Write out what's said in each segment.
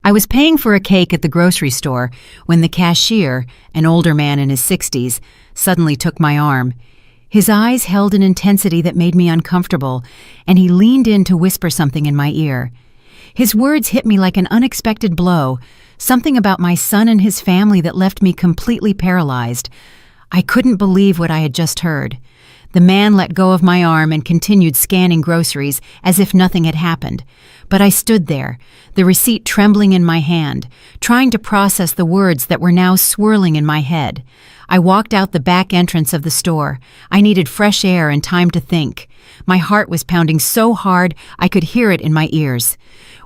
I was paying for a cake at the grocery store when the cashier, an older man in his 60s, suddenly took my arm. His eyes held an intensity that made me uncomfortable, and he leaned in to whisper something in my ear. His words hit me like an unexpected blow, something about my son and his family that left me completely paralyzed. I couldn't believe what I had just heard. The man let go of my arm and continued scanning groceries as if nothing had happened. But I stood there, the receipt trembling in my hand, trying to process the words that were now swirling in my head. I walked out the back entrance of the store. I needed fresh air and time to think. My heart was pounding so hard I could hear it in my ears.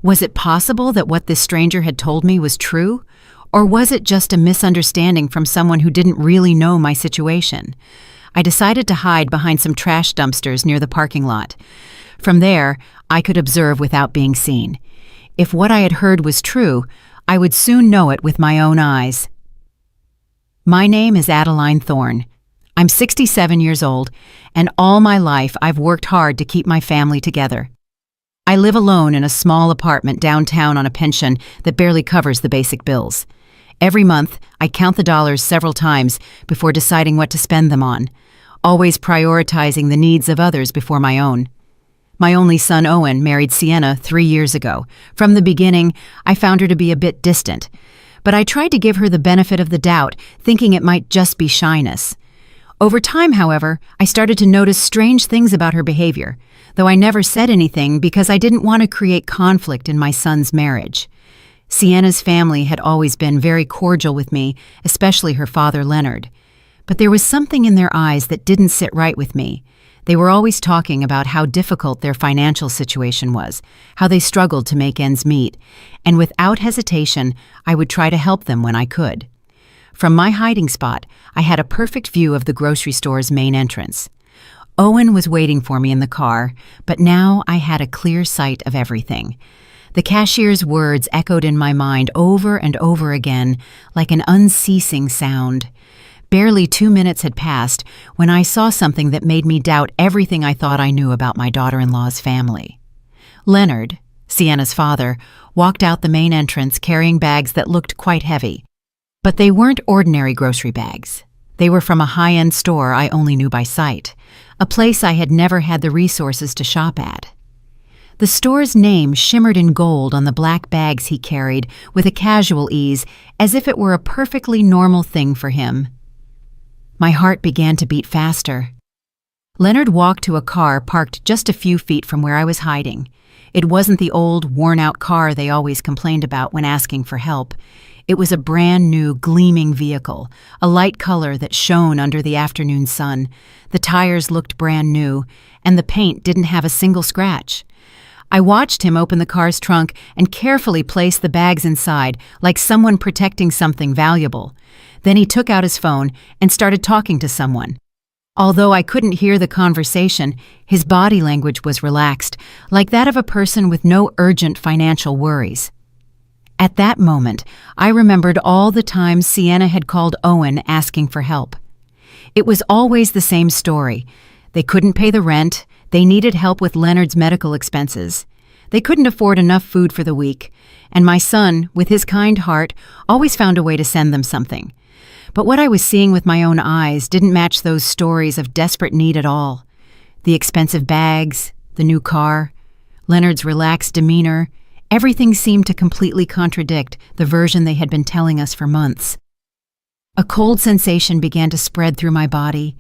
Was it possible that what this stranger had told me was true? Or was it just a misunderstanding from someone who didn't really know my situation? I decided to hide behind some trash dumpsters near the parking lot. From there, I could observe without being seen. If what I had heard was true, I would soon know it with my own eyes. My name is Adeline Thorne. I'm 67 years old, and all my life I've worked hard to keep my family together. I live alone in a small apartment downtown on a pension that barely covers the basic bills. Every month, I count the dollars several times before deciding what to spend them on, always prioritizing the needs of others before my own. My only son, Owen, married Sienna 3 years ago. From the beginning, I found her to be a bit distant, but I tried to give her the benefit of the doubt, thinking it might just be shyness. Over time, however, I started to notice strange things about her behavior, though I never said anything because I didn't want to create conflict in my son's marriage. Sienna's family had always been very cordial with me, especially her father, Leonard. But there was something in their eyes that didn't sit right with me. They were always talking about how difficult their financial situation was, how they struggled to make ends meet, and without hesitation, I would try to help them when I could. From my hiding spot, I had a perfect view of the grocery store's main entrance. Owen was waiting for me in the car, but now I had a clear sight of everything. The cashier's words echoed in my mind over and over again, like an unceasing sound. Barely 2 minutes had passed when I saw something that made me doubt everything I thought I knew about my daughter-in-law's family. Leonard, Sienna's father, walked out the main entrance carrying bags that looked quite heavy. But they weren't ordinary grocery bags. They were from a high-end store I only knew by sight, a place I had never had the resources to shop at. The store's name shimmered in gold on the black bags he carried with a casual ease, as if it were a perfectly normal thing for him. My heart began to beat faster. Leonard walked to a car parked just a few feet from where I was hiding. It wasn't the old, worn-out car they always complained about when asking for help. It was a brand-new, gleaming vehicle, a light color that shone under the afternoon sun. The tires looked brand new, and the paint didn't have a single scratch. I watched him open the car's trunk and carefully place the bags inside, like someone protecting something valuable. Then he took out his phone and started talking to someone. Although I couldn't hear the conversation, his body language was relaxed, like that of a person with no urgent financial worries. At that moment, I remembered all the times Sienna had called Owen asking for help. It was always the same story. They couldn't pay the rent. They needed help with Leonard's medical expenses. They couldn't afford enough food for the week, and my son, with his kind heart, always found a way to send them something. But what I was seeing with my own eyes didn't match those stories of desperate need at all. The expensive bags, the new car, Leonard's relaxed demeanor, everything seemed to completely contradict the version they had been telling us for months. A cold sensation began to spread through my body,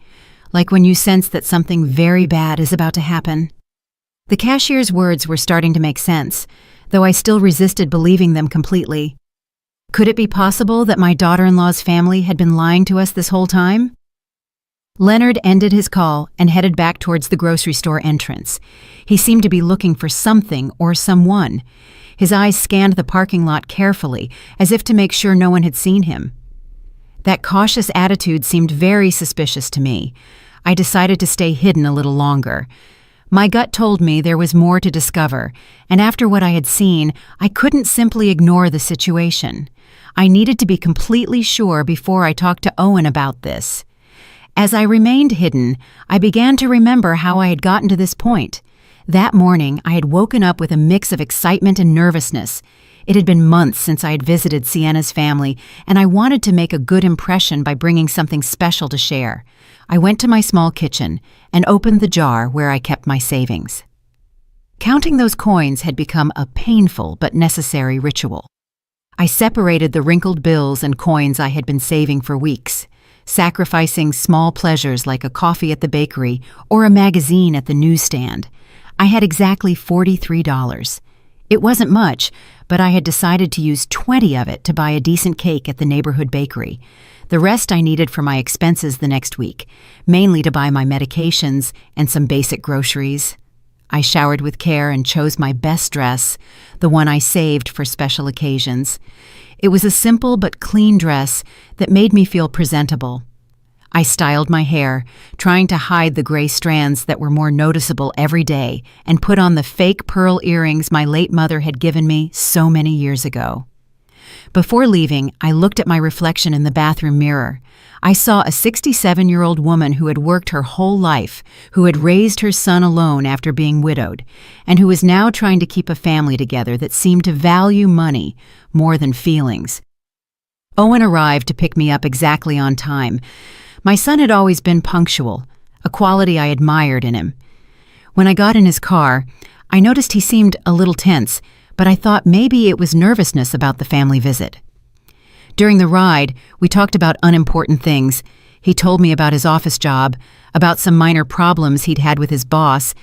like when you sense that something very bad is about to happen. The cashier's words were starting to make sense, though I still resisted believing them completely. Could it be possible that my daughter-in-law's family had been lying to us this whole time? Leonard ended his call and headed back towards the grocery store entrance. He seemed to be looking for something or someone. His eyes scanned the parking lot carefully, as if to make sure no one had seen him. That cautious attitude seemed very suspicious to me. I decided to stay hidden a little longer. My gut told me there was more to discover, and after what I had seen, I couldn't simply ignore the situation. I needed to be completely sure before I talked to Owen about this. As I remained hidden, I began to remember how I had gotten to this point. That morning, I had woken up with a mix of excitement and nervousness. It had been months since I had visited Sienna's family, and I wanted to make a good impression by bringing something special to share. I went to my small kitchen and opened the jar where I kept my savings. Counting those coins had become a painful but necessary ritual. I separated the wrinkled bills and coins I had been saving for weeks, sacrificing small pleasures like a coffee at the bakery or a magazine at the newsstand. I had exactly $43. It wasn't much, but I had decided to use 20 of it to buy a decent cake at the neighborhood bakery. The rest I needed for my expenses the next week, mainly to buy my medications and some basic groceries. I showered with care and chose my best dress, the one I saved for special occasions. It was a simple but clean dress that made me feel presentable. I styled my hair, trying to hide the gray strands that were more noticeable every day, and put on the fake pearl earrings my late mother had given me so many years ago. Before leaving, I looked at my reflection in the bathroom mirror. I saw a 67-year-old woman who had worked her whole life, who had raised her son alone after being widowed, and who was now trying to keep a family together that seemed to value money more than feelings. Owen arrived to pick me up exactly on time. My son had always been punctual, a quality I admired in him. When I got in his car, I noticed he seemed a little tense, but I thought maybe it was nervousness about the family visit. During the ride, we talked about unimportant things. He told me about his office job, about some minor problems he'd had with his boss,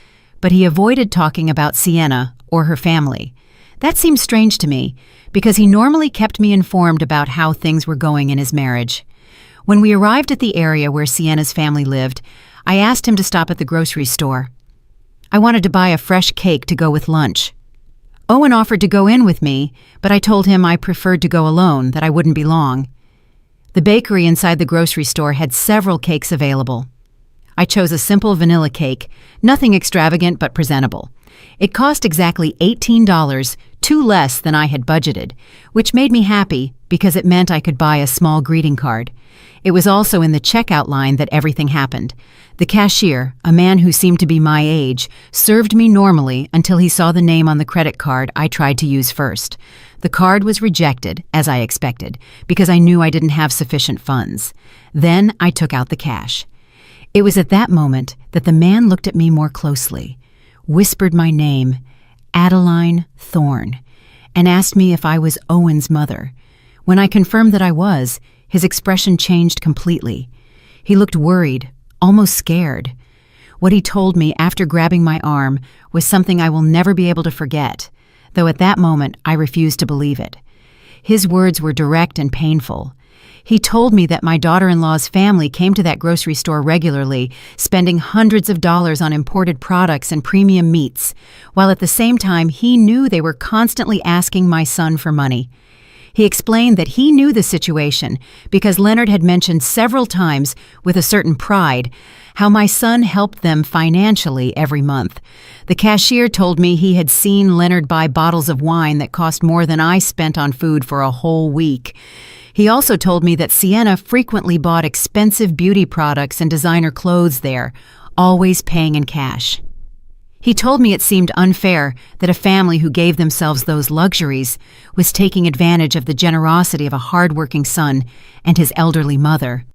but he avoided talking about Sienna or her family. That seemed strange to me, because he normally kept me informed about how things were going in his marriage. When we arrived at the area where Sienna's family lived, I asked him to stop at the grocery store. I wanted to buy a fresh cake to go with lunch. Owen offered to go in with me, but I told him I preferred to go alone, that I wouldn't be long. The bakery inside the grocery store had several cakes available. I chose a simple vanilla cake, nothing extravagant but presentable. It cost exactly $18, two less than I had budgeted, which made me happy because it meant I could buy a small greeting card. It was also in the checkout line that everything happened. The cashier, a man who seemed to be my age, served me normally until he saw the name on the credit card I tried to use first. The card was rejected, as I expected, because I knew I didn't have sufficient funds. Then I took out the cash. It was at that moment that the man looked at me more closely, whispered my name, Adeline Thorne, and asked me if I was Owen's mother. When I confirmed that I was, his expression changed completely. He looked worried, almost scared. What he told me after grabbing my arm was something I will never be able to forget, though at that moment I refused to believe it. His words were direct and painful. He told me that my daughter-in-law's family came to that grocery store regularly, spending hundreds of dollars on imported products and premium meats, while at the same time he knew they were constantly asking my son for money. He explained that he knew the situation because Leonard had mentioned several times, with a certain pride, how my son helped them financially every month. The cashier told me he had seen Leonard buy bottles of wine that cost more than I spent on food for a whole week. He also told me that Sienna frequently bought expensive beauty products and designer clothes there, always paying in cash. He told me it seemed unfair that a family who gave themselves those luxuries was taking advantage of the generosity of a hard-working son and his elderly mother.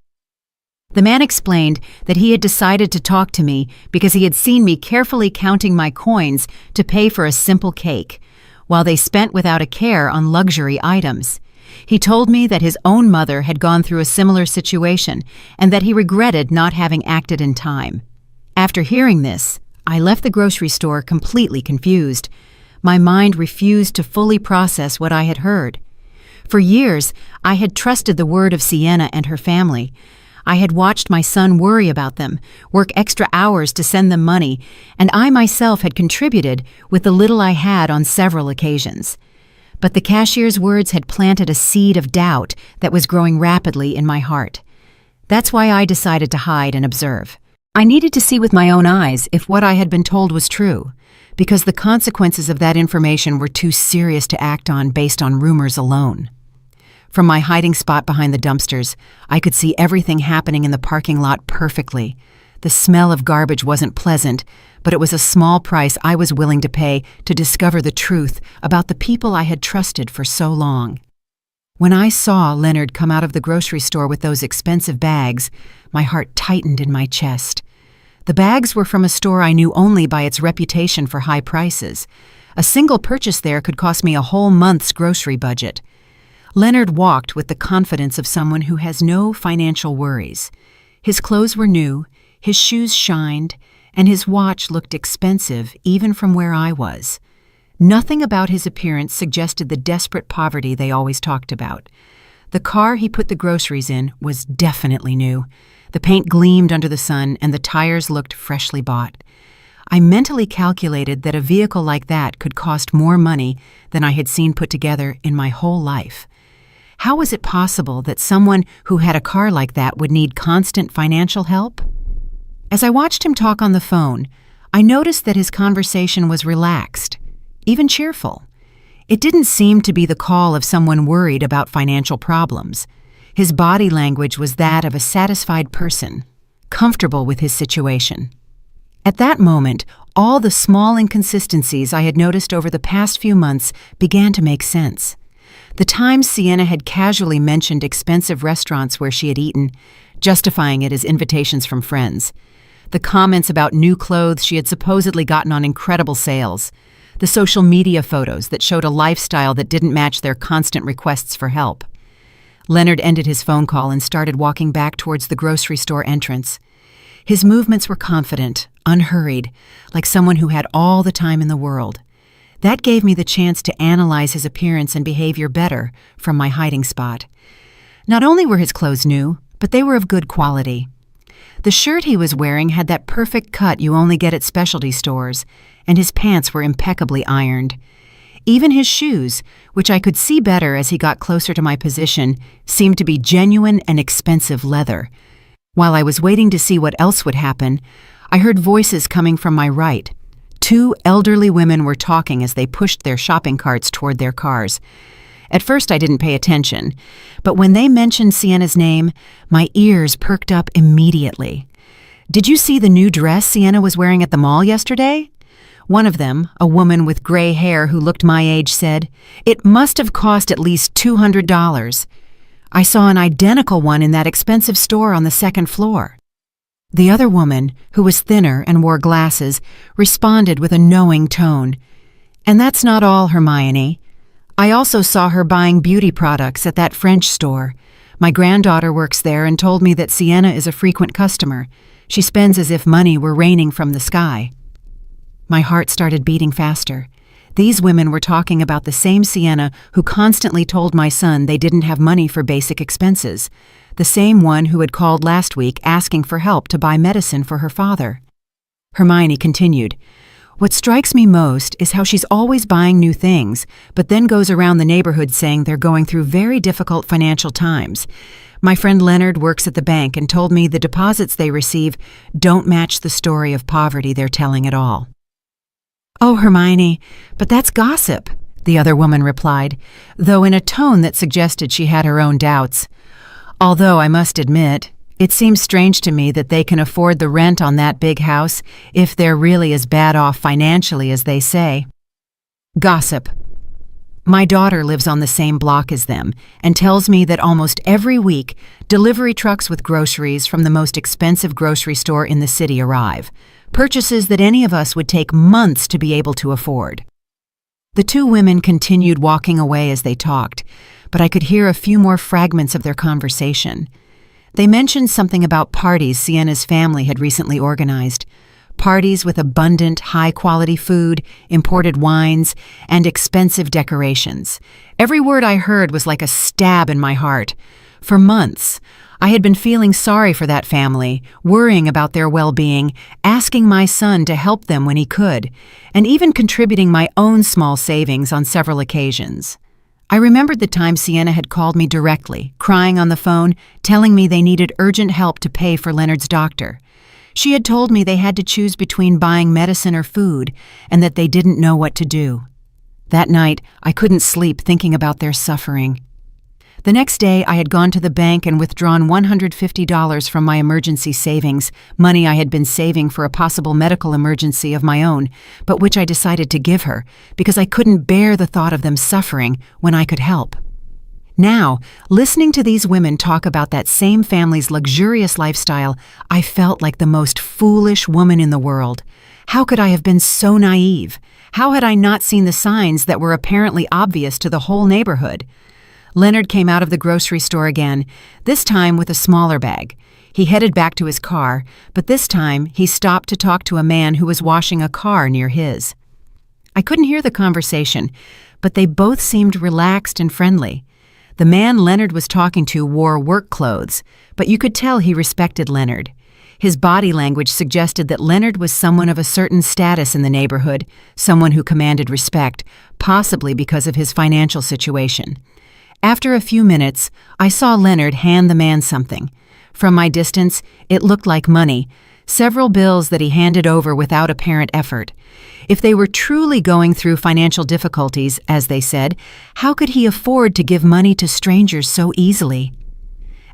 The man explained that he had decided to talk to me because he had seen me carefully counting my coins to pay for a simple cake, while they spent without a care on luxury items. He told me that his own mother had gone through a similar situation and that he regretted not having acted in time. After hearing this, I left the grocery store completely confused. My mind refused to fully process what I had heard. For years, I had trusted the word of Sienna and her family. I had watched my son worry about them, work extra hours to send them money, and I myself had contributed with the little I had on several occasions. But the cashier's words had planted a seed of doubt that was growing rapidly in my heart. That's why I decided to hide and observe. I needed to see with my own eyes if what I had been told was true, because the consequences of that information were too serious to act on based on rumors alone. From my hiding spot behind the dumpsters, I could see everything happening in the parking lot perfectly. The smell of garbage wasn't pleasant, but it was a small price I was willing to pay to discover the truth about the people I had trusted for so long. When I saw Leonard come out of the grocery store with those expensive bags, my heart tightened in my chest. The bags were from a store I knew only by its reputation for high prices. A single purchase there could cost me a whole month's grocery budget. Leonard walked with the confidence of someone who has no financial worries. His clothes were new, his shoes shined, and his watch looked expensive even from where I was. Nothing about his appearance suggested the desperate poverty they always talked about. The car he put the groceries in was definitely new. The paint gleamed under the sun, and the tires looked freshly bought. I mentally calculated that a vehicle like that could cost more money than I had seen put together in my whole life. How was it possible that someone who had a car like that would need constant financial help? As I watched him talk on the phone, I noticed that his conversation was relaxed, even cheerful. It didn't seem to be the call of someone worried about financial problems. His body language was that of a satisfied person, comfortable with his situation. At that moment, all the small inconsistencies I had noticed over the past few months began to make sense. The times Sienna had casually mentioned expensive restaurants where she had eaten, justifying it as invitations from friends. The comments about new clothes she had supposedly gotten on incredible sales. The social media photos that showed a lifestyle that didn't match their constant requests for help. Leonard ended his phone call and started walking back towards the grocery store entrance. His movements were confident, unhurried, like someone who had all the time in the world. That gave me the chance to analyze his appearance and behavior better from my hiding spot. Not only were his clothes new, but they were of good quality. The shirt he was wearing had that perfect cut you only get at specialty stores, and his pants were impeccably ironed. Even his shoes, which I could see better as he got closer to my position, seemed to be genuine and expensive leather. While I was waiting to see what else would happen, I heard voices coming from my right. 2 elderly women were talking as they pushed their shopping carts toward their cars. At first I didn't pay attention, but when they mentioned Sienna's name, my ears perked up immediately. "Did you see the new dress Sienna was wearing at the mall yesterday?" One of them, a woman with gray hair who looked my age, said, "It must have cost at least $200. I saw an identical one in that expensive store on the second floor." The other woman, who was thinner and wore glasses, responded with a knowing tone. "And that's not all, Hermione. I also saw her buying beauty products at that French store. My granddaughter works there and told me that Sienna is a frequent customer. She spends as if money were raining from the sky." My heart started beating faster. These women were talking about the same Sienna who constantly told my son they didn't have money for basic expenses, the same one who had called last week asking for help to buy medicine for her father. Hermione continued, "What strikes me most is how she's always buying new things, but then goes around the neighborhood saying they're going through very difficult financial times. My friend Leonard works at the bank and told me the deposits they receive don't match the story of poverty they're telling at all." "Oh, Hermione, but that's gossip," the other woman replied, though in a tone that suggested she had her own doubts. "Although I must admit, it seems strange to me that they can afford the rent on that big house if they're really as bad off financially as they say." Gossip. My daughter lives on the same block as them and tells me that almost every week, delivery trucks with groceries from the most expensive grocery store in the city arrive, purchases that any of us would take months to be able to afford. The 2 women continued walking away as they talked, but I could hear a few more fragments of their conversation. They mentioned something about parties Sienna's family had recently organized. Parties with abundant, high-quality food, imported wines, and expensive decorations. Every word I heard was like a stab in my heart. For months, I had been feeling sorry for that family, worrying about their well-being, asking my son to help them when he could, and even contributing my own small savings on several occasions. I remembered the time Sienna had called me directly, crying on the phone, telling me they needed urgent help to pay for Leonard's doctor. She had told me they had to choose between buying medicine or food, and that they didn't know what to do. That night, I couldn't sleep thinking about their suffering. The next day, I had gone to the bank and withdrawn $150 from my emergency savings, money I had been saving for a possible medical emergency of my own, but which I decided to give her because I couldn't bear the thought of them suffering when I could help. Now, listening to these women talk about that same family's luxurious lifestyle, I felt like the most foolish woman in the world. How could I have been so naive? How had I not seen the signs that were apparently obvious to the whole neighborhood? Leonard came out of the grocery store again, this time with a smaller bag. He headed back to his car, but this time he stopped to talk to a man who was washing a car near his. I couldn't hear the conversation, but they both seemed relaxed and friendly. The man Leonard was talking to wore work clothes, but you could tell he respected Leonard. His body language suggested that Leonard was someone of a certain status in the neighborhood, someone who commanded respect, possibly because of his financial situation. After a few minutes, I saw Leonard hand the man something. From my distance, it looked like money, several bills that he handed over without apparent effort. If they were truly going through financial difficulties, as they said, how could he afford to give money to strangers so easily?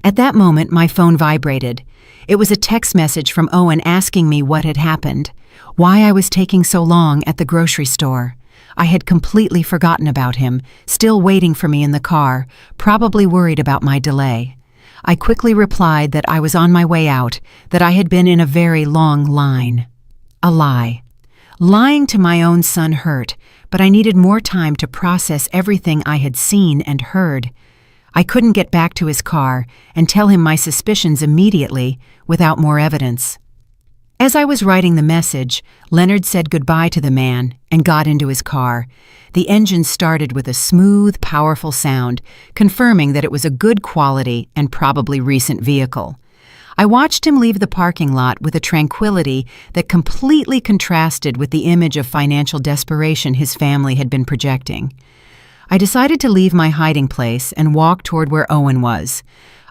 At that moment, my phone vibrated. It was a text message from Owen asking me what had happened, why I was taking so long at the grocery store. I had completely forgotten about him, still waiting for me in the car, probably worried about my delay. I quickly replied that I was on my way out, that I had been in a very long line. A lie. Lying to my own son hurt, but I needed more time to process everything I had seen and heard. I couldn't get back to his car and tell him my suspicions immediately without more evidence. As I was writing the message, Leonard said goodbye to the man and got into his car. The engine started with a smooth, powerful sound, confirming that it was a good quality and probably recent vehicle. I watched him leave the parking lot with a tranquility that completely contrasted with the image of financial desperation his family had been projecting. I decided to leave my hiding place and walk toward where Owen was.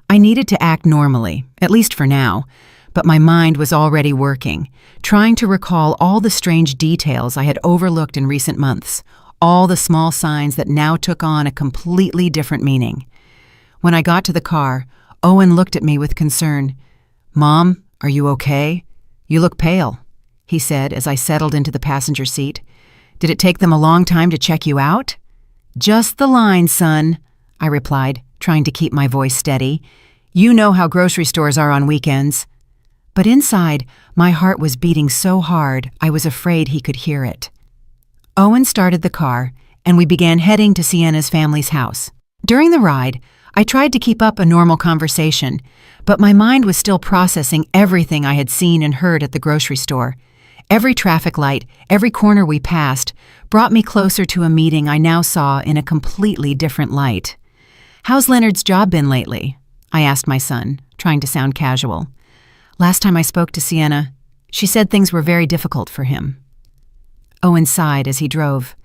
I needed to act normally, at least for now, but my mind was already working, trying to recall all the strange details I had overlooked in recent months, all the small signs that now took on a completely different meaning. When I got to the car, Owen looked at me with concern. "Mom, are you okay? You look pale," he said as I settled into the passenger seat. "Did it take them a long time to check you out?" "Just the line, son," I replied, trying to keep my voice steady. "You know how grocery stores are on weekends." But inside, my heart was beating so hard I was afraid he could hear it. Owen started the car, and we began heading to Sienna's family's house. During the ride, I tried to keep up a normal conversation, but my mind was still processing everything I had seen and heard at the grocery store. Every traffic light, every corner we passed, brought me closer to a meeting I now saw in a completely different light. "How's Leonard's job been lately?" I asked my son, trying to sound casual. "Last time I spoke to Sienna, she said things were very difficult for him." Owen sighed as he drove.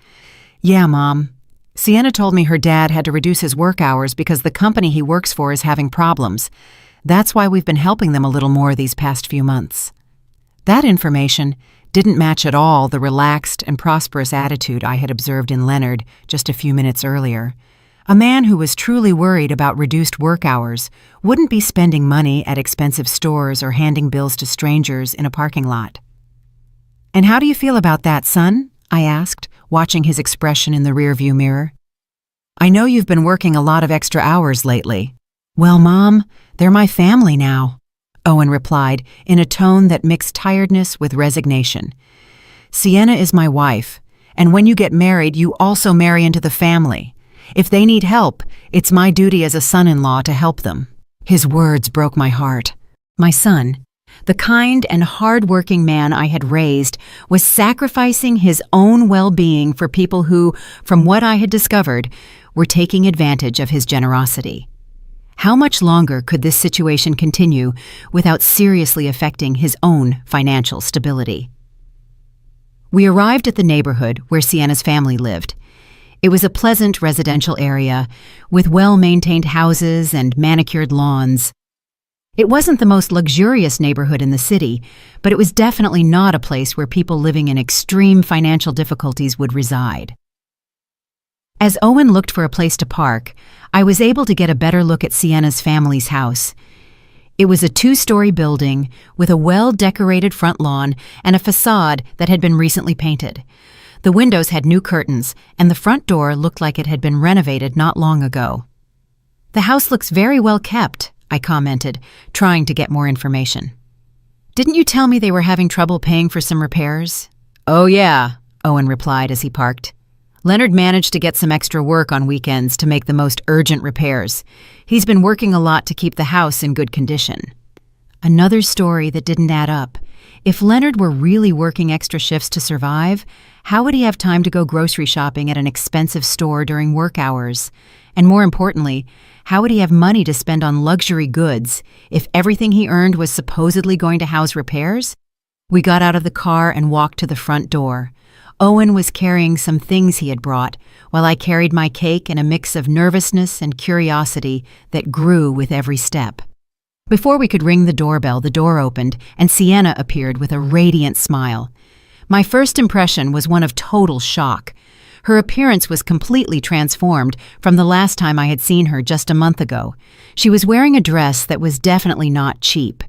"Yeah, Mom. Sienna told me her dad had to reduce his work hours because the company he works for is having problems. That's why we've been helping them a little more these past few months." That information didn't match at all the relaxed and prosperous attitude I had observed in Leonard just a few minutes earlier. A man who was truly worried about reduced work hours wouldn't be spending money at expensive stores or handing bills to strangers in a parking lot. "And how do you feel about that, son?" I asked, watching his expression in the rearview mirror. "I know you've been working a lot of extra hours lately." "Well, Mom, they're my family now," Owen replied in a tone that mixed tiredness with resignation. "Sienna is my wife, and when you get married, you also marry into the family. If they need help, it's my duty as a son-in-law to help them." His words broke my heart. My son, the kind and hard-working man I had raised, was sacrificing his own well-being for people who, from what I had discovered, were taking advantage of his generosity. How much longer could this situation continue without seriously affecting his own financial stability? We arrived at the neighborhood where Sienna's family lived. It was a pleasant residential area with well-maintained houses and manicured lawns. It wasn't the most luxurious neighborhood in the city, but it was definitely not a place where people living in extreme financial difficulties would reside. As Owen looked for a place to park, I was able to get a better look at Sienna's family's house. It was a 2-story building with a well-decorated front lawn and a facade that had been recently painted. The windows had new curtains, and the front door looked like it had been renovated not long ago. "The house looks very well kept," I commented, trying to get more information. "Didn't you tell me they were having trouble paying for some repairs?" "Oh yeah," Owen replied as he parked. "Leonard managed to get some extra work on weekends to make the most urgent repairs. He's been working a lot to keep the house in good condition." Another story that didn't add up. If Leonard were really working extra shifts to survive, how would he have time to go grocery shopping at an expensive store during work hours? And more importantly, how would he have money to spend on luxury goods if everything he earned was supposedly going to house repairs? We got out of the car and walked to the front door. Owen was carrying some things he had brought, while I carried my cake and a mix of nervousness and curiosity that grew with every step. Before we could ring the doorbell, the door opened, and Sienna appeared with a radiant smile. My first impression was one of total shock. Her appearance was completely transformed from the last time I had seen her just a month ago. She was wearing a dress that was definitely not cheap.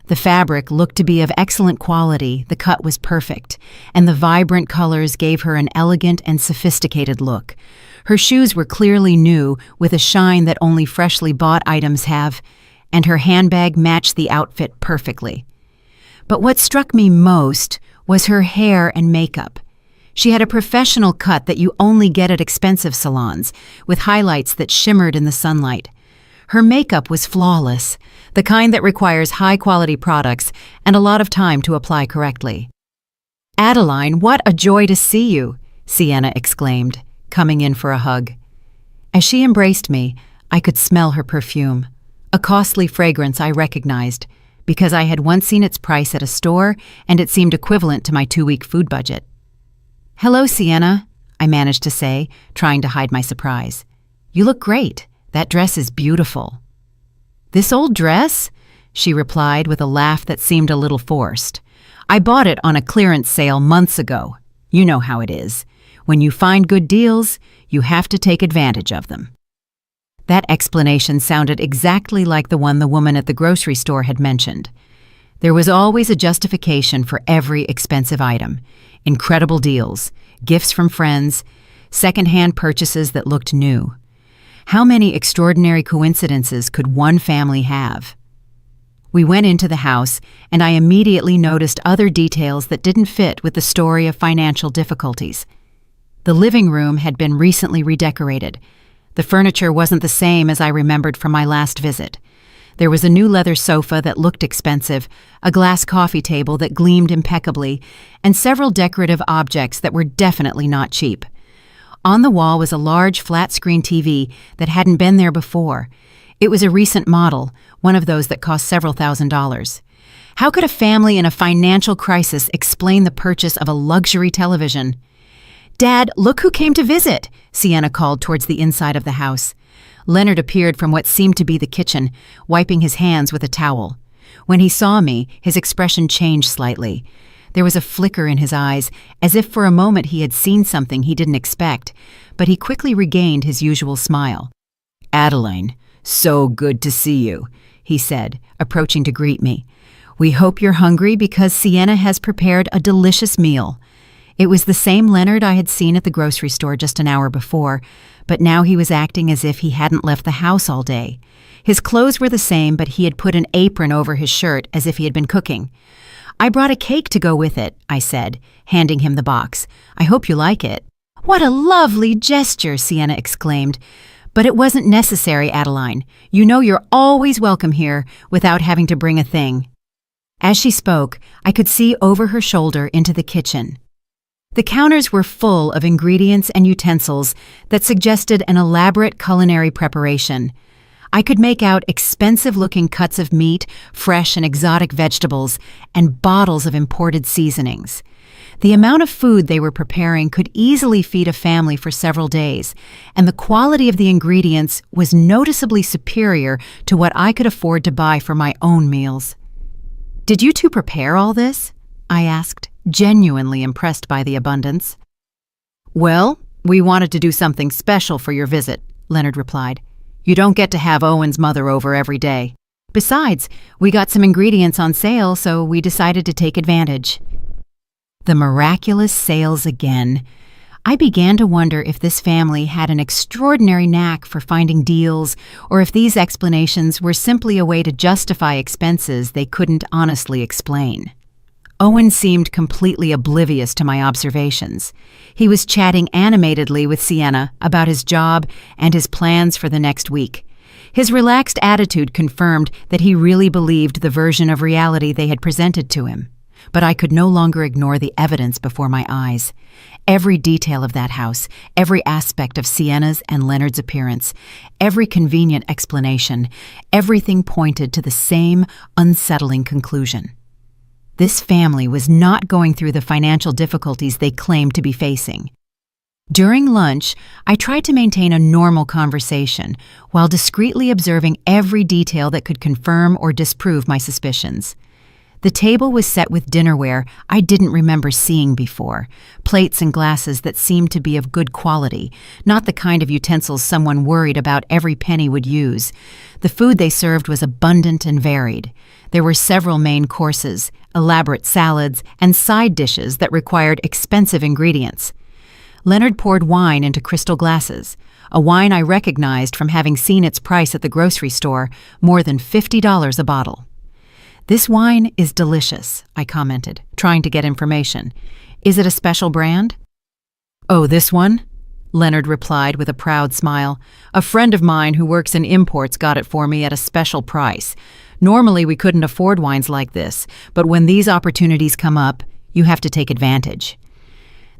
The fabric looked to be of excellent quality, the cut was perfect, and the vibrant colors gave her an elegant and sophisticated look. Her shoes were clearly new, with a shine that only freshly bought items have, and her handbag matched the outfit perfectly. But what struck me most was her hair and makeup. She had a professional cut that you only get at expensive salons, with highlights that shimmered in the sunlight. Her makeup was flawless, the kind that requires high-quality products and a lot of time to apply correctly. "Adeline, what a joy to see you!" Sienna exclaimed, coming in for a hug. As she embraced me, I could smell her perfume, a costly fragrance I recognized, because I had once seen its price at a store and it seemed equivalent to my 2-week food budget. "Hello, Sienna," I managed to say, trying to hide my surprise. "You look great. That dress is beautiful." "This old dress?" she replied with a laugh that seemed a little forced. "I bought it on a clearance sale months ago. You know how it is. When you find good deals, you have to take advantage of them." That explanation sounded exactly like the one the woman at the grocery store had mentioned. There was always a justification for every expensive item. Incredible deals, gifts from friends, second-hand purchases that looked new. How many extraordinary coincidences could one family have? We went into the house, and I immediately noticed other details that didn't fit with the story of financial difficulties. The living room had been recently redecorated. The furniture wasn't the same as I remembered from my last visit. There was a new leather sofa that looked expensive, a glass coffee table that gleamed impeccably, and several decorative objects that were definitely not cheap. On the wall was a large flat-screen TV that hadn't been there before. It was a recent model, one of those that cost several $1,000s. How could a family in a financial crisis explain the purchase of a luxury television? "Dad, look who came to visit," Sienna called towards the inside of the house. Leonard appeared from what seemed to be the kitchen, wiping his hands with a towel. When he saw me, his expression changed slightly. There was a flicker in his eyes, as if for a moment he had seen something he didn't expect, but he quickly regained his usual smile. "Adeline, so good to see you," he said, approaching to greet me. "We hope you're hungry because Sienna has prepared a delicious meal." It was the same Leonard I had seen at the grocery store just an hour before, but now he was acting as if he hadn't left the house all day. His clothes were the same, but he had put an apron over his shirt as if he had been cooking. "I brought a cake to go with it," I said, handing him the box. "I hope you like it." "What a lovely gesture," Sienna exclaimed. "But it wasn't necessary, Adeline. You know you're always welcome here without having to bring a thing." As she spoke, I could see over her shoulder into the kitchen. The counters were full of ingredients and utensils that suggested an elaborate culinary preparation. I could make out expensive-looking cuts of meat, fresh and exotic vegetables, and bottles of imported seasonings. The amount of food they were preparing could easily feed a family for several days, and the quality of the ingredients was noticeably superior to what I could afford to buy for my own meals. "Did you two prepare all this?" I asked, genuinely impressed by the abundance. "Well, "We wanted to do something special for your visit," Leonard replied. "You don't get to have Owen's mother over every day. Besides, we got some ingredients on sale, so we decided to take advantage." The miraculous sales again. I began to wonder if this family had an extraordinary knack for finding deals, or if these explanations were simply a way to justify expenses they couldn't honestly explain. Owen seemed completely oblivious to my observations. He was chatting animatedly with Sienna about his job and his plans for the next week. His relaxed attitude confirmed that he really believed the version of reality they had presented to him. But I could no longer ignore the evidence before my eyes. Every detail of that house, every aspect of Sienna's and Leonard's appearance, every convenient explanation, everything pointed to the same unsettling conclusion. This family was not going through the financial difficulties they claimed to be facing. During lunch, I tried to maintain a normal conversation while discreetly observing every detail that could confirm or disprove my suspicions. The table was set with dinnerware I didn't remember seeing before, plates and glasses that seemed to be of good quality, not the kind of utensils someone worried about every penny would use. The food they served was abundant and varied. There were several main courses, elaborate salads, and side dishes that required expensive ingredients. Leonard poured wine into crystal glasses, a wine I recognized from having seen its price at the grocery store, more than $50 a bottle. "This wine is delicious," I commented, trying to get information. "Is it a special brand?" "Oh, this one?" Leonard replied with a proud smile. "A friend of mine who works in imports got it for me at a special price. Normally we couldn't afford wines like this, but when these opportunities come up, you have to take advantage."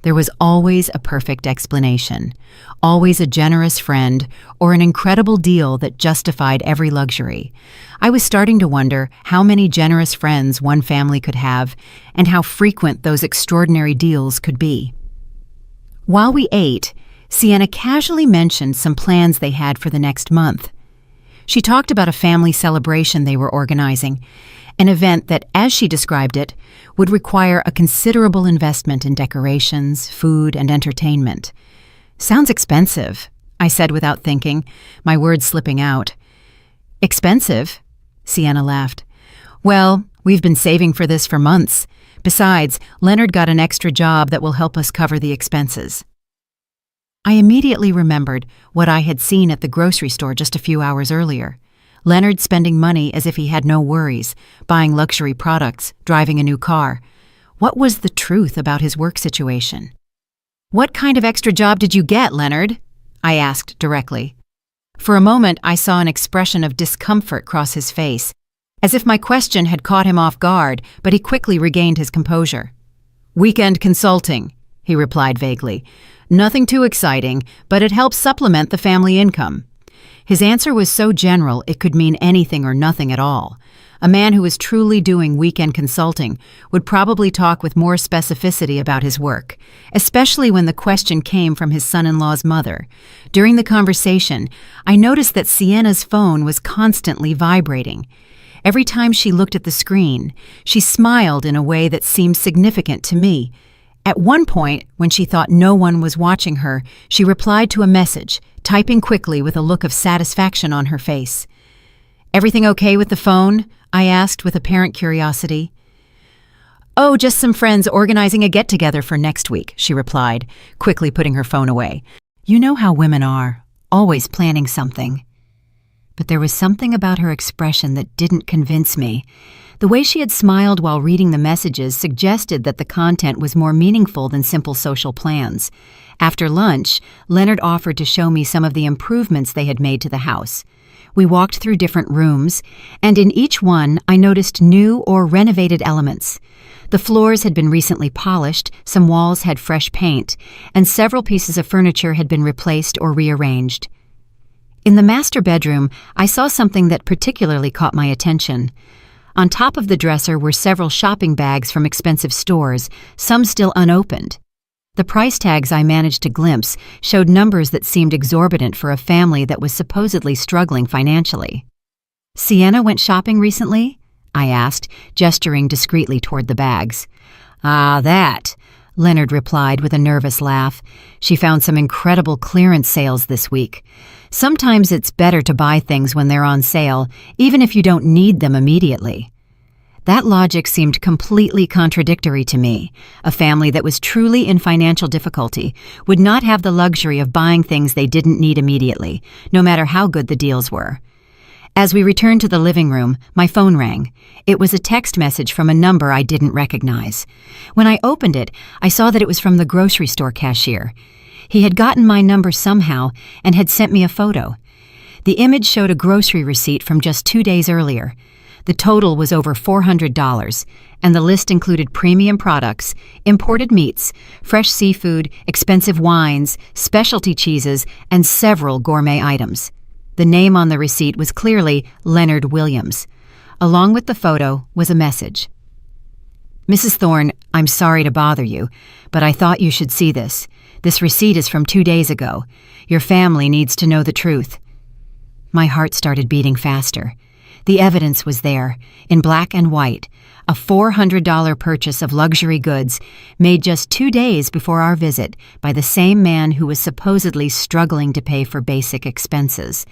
There was always a perfect explanation, always a generous friend, or an incredible deal that justified every luxury. I was starting to wonder how many generous friends one family could have, and how frequent those extraordinary deals could be. While we ate, Sienna casually mentioned some plans they had for the next month. She talked about a family celebration they were organizing, an event that, as she described it, would require a considerable investment in decorations, food, and entertainment. "Sounds expensive," I said without thinking, my words slipping out. "Expensive?" Sienna laughed. "Well, we've been saving for this for months. Besides, Leonard got an extra job that will help us cover the expenses." I immediately remembered what I had seen at the grocery store just a few hours earlier. Leonard spending money as if he had no worries, buying luxury products, driving a new car. What was the truth about his work situation? "What kind of extra job did you get, Leonard?" I asked directly. For a moment, I saw an expression of discomfort cross his face, as if my question had caught him off guard, but he quickly regained his composure. "Weekend consulting," he replied vaguely. "Nothing too exciting, but it helps supplement the family income." His answer was so general it could mean anything or nothing at all. A man who was truly doing weekend consulting would probably talk with more specificity about his work, especially when the question came from his son-in-law's mother. During the conversation, I noticed that Sienna's phone was constantly vibrating. Every time she looked at the screen, she smiled in a way that seemed significant to me. At one point, when she thought no one was watching her, she replied to a message, typing quickly with a look of satisfaction on her face. "Everything okay with the phone?" I asked with apparent curiosity. "Oh, just some friends organizing a get-together for next week," she replied, quickly putting her phone away. You know how women are, always planning something. But there was something about her expression that didn't convince me. The way she had smiled while reading the messages suggested that the content was more meaningful than simple social plans. After lunch, Leonard offered to show me some of the improvements they had made to the house. We walked through different rooms, and in each one I noticed new or renovated elements. The floors had been recently polished, some walls had fresh paint, and several pieces of furniture had been replaced or rearranged. In the master bedroom, I saw something that particularly caught my attention. On top of the dresser were several shopping bags from expensive stores, some still unopened. The price tags I managed to glimpse showed numbers that seemed exorbitant for a family that was supposedly struggling financially. "Sienna went shopping recently?" I asked, gesturing discreetly toward the bags. "Ah, that." Leonard replied with a nervous laugh. She found some incredible clearance sales this week. Sometimes it's better to buy things when they're on sale, even if you don't need them immediately. That logic seemed completely contradictory to me. A family that was truly in financial difficulty would not have the luxury of buying things they didn't need immediately, no matter how good the deals were. As we returned to the living room, my phone rang. It was a text message from a number I didn't recognize. When I opened it, I saw that it was from the grocery store cashier. He had gotten my number somehow and had sent me a photo. The image showed a grocery receipt from just 2 days earlier. The total was over $400, and the list included premium products, imported meats, fresh seafood, expensive wines, specialty cheeses, and several gourmet items. The name on the receipt was clearly Leonard Williams. Along with the photo was a message. "Mrs. Thorne, I'm sorry to bother you, but I thought you should see this. This receipt is from 2 days ago. Your family needs to know the truth." My heart started beating faster. The evidence was there, in black and white, a $400 purchase of luxury goods made just 2 days before our visit by the same man who was supposedly struggling to pay for basic expenses.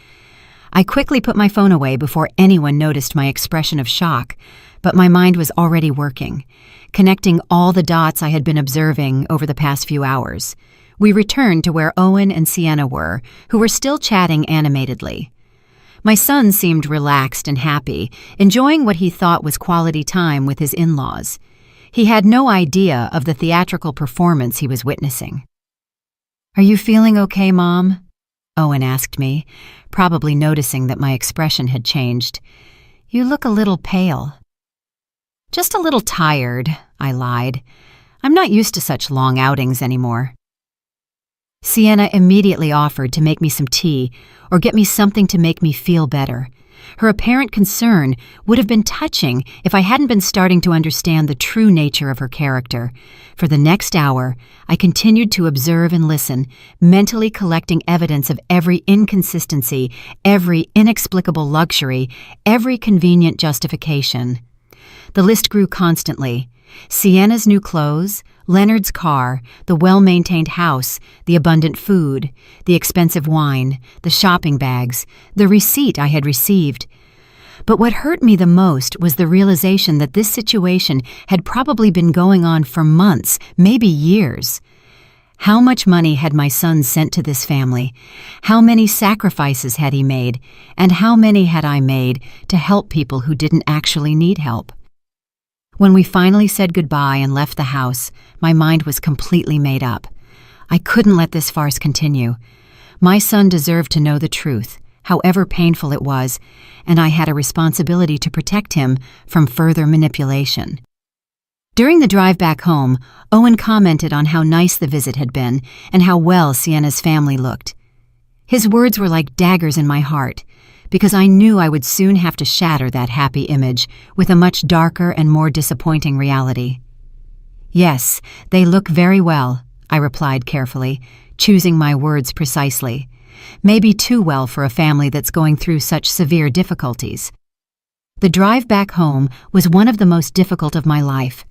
I quickly put my phone away before anyone noticed my expression of shock, but my mind was already working, connecting all the dots I had been observing over the past few hours. We returned to where Owen and Sienna were, who were still chatting animatedly. My son seemed relaxed and happy, enjoying what he thought was quality time with his in-laws. He had no idea of the theatrical performance he was witnessing. "Are you feeling okay, Mom?" Owen asked me, probably noticing that my expression had changed. "You look a little pale." "Just a little tired," I lied. "I'm not used to such long outings anymore." Sienna immediately offered to make me some tea or get me something to make me feel better. Her apparent concern would have been touching if I hadn't been starting to understand the true nature of her character. For the next hour, I continued to observe and listen, mentally collecting evidence of every inconsistency, every inexplicable luxury, every convenient justification. The list grew constantly. Sienna's new clothes, Leonard's car, the well-maintained house, the abundant food, the expensive wine, the shopping bags, the receipt I had received. But what hurt me the most was the realization that this situation had probably been going on for months, maybe years. How much money had my son sent to this family? How many sacrifices had he made? And how many had I made to help people who didn't actually need help? When we finally said goodbye and left the house, my mind was completely made up. I couldn't let this farce continue. My son deserved to know the truth, however painful it was, and I had a responsibility to protect him from further manipulation. During the drive back home, Owen commented on how nice the visit had been and how well Sienna's family looked. His words were like daggers in my heart, because I knew I would soon have to shatter that happy image with a much darker and more disappointing reality. "Yes, they look very well," I replied carefully, choosing my words precisely. Maybe too well for a family that's going through such severe difficulties. The drive back home was one of the most difficult of my life.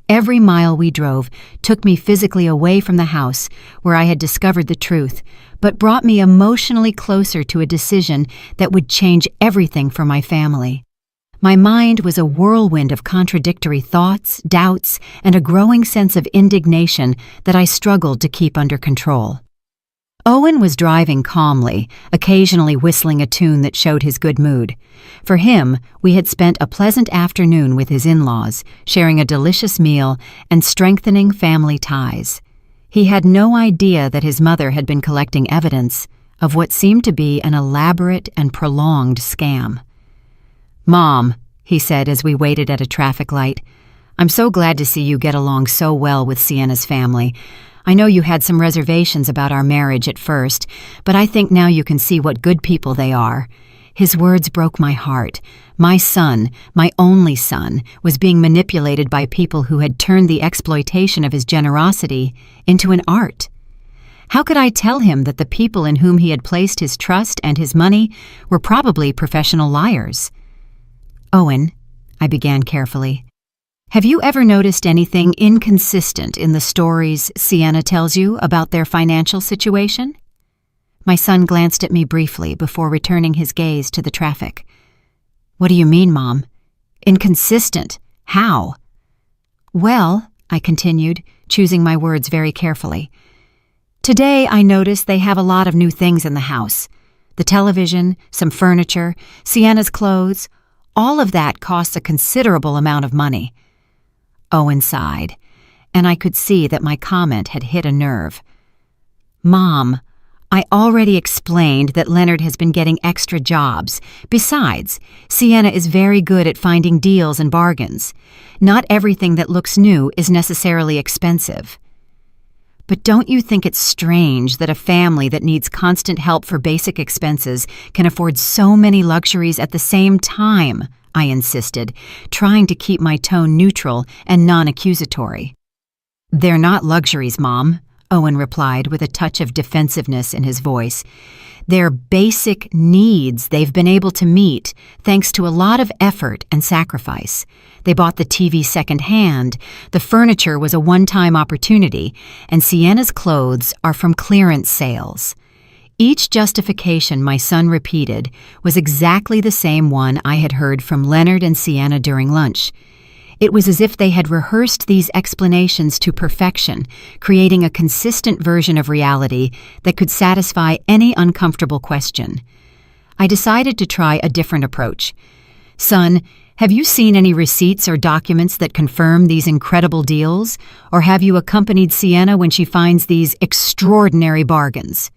Every mile we drove took me physically away from the house where I had discovered the truth, but brought me emotionally closer to a decision that would change everything for my family. My mind was a whirlwind of contradictory thoughts, doubts, and a growing sense of indignation that I struggled to keep under control. Owen was driving calmly, occasionally whistling a tune that showed his good mood. For him, we had spent a pleasant afternoon with his in-laws, sharing a delicious meal and strengthening family ties. He had no idea that his mother had been collecting evidence of what seemed to be an elaborate and prolonged scam. "Mom," he said as we waited at a traffic light, "I'm so glad to see you get along so well with Sienna's family. I know you had some reservations about our marriage at first, but I think now you can see what good people they are." His words broke my heart. My son, my only son, was being manipulated by people who had turned the exploitation of his generosity into an art. How could I tell him that the people in whom he had placed his trust and his money were probably professional liars? "Owen," I began carefully, Have you ever noticed anything inconsistent in the stories Sienna tells you about their financial situation? My son glanced at me briefly before returning his gaze to the traffic. What do you mean, Mom? Inconsistent? How? Well, I continued, choosing my words very carefully. Today I noticed they have a lot of new things in the house. The television, some furniture, Sienna's clothes, all of that costs a considerable amount of money. Owen sighed, and I could see that my comment had hit a nerve. Mom, I already explained that Leonard has been getting extra jobs. Besides, Sienna is very good at finding deals and bargains. Not everything that looks new is necessarily expensive. But don't you think it's strange that a family that needs constant help for basic expenses can afford so many luxuries at the same time? I insisted, trying to keep my tone neutral and non-accusatory. They're not luxuries, Mom, Owen replied with a touch of defensiveness in his voice. They're basic needs they've been able to meet thanks to a lot of effort and sacrifice. They bought the TV secondhand, the furniture was a one-time opportunity, and Sienna's clothes are from clearance sales. Each justification my son repeated was exactly the same one I had heard from Leonard and Sienna during lunch. It was as if they had rehearsed these explanations to perfection, creating a consistent version of reality that could satisfy any uncomfortable question. I decided to try a different approach. Son, have you seen any receipts or documents that confirm these incredible deals, or have you accompanied Sienna when she finds these extraordinary bargains?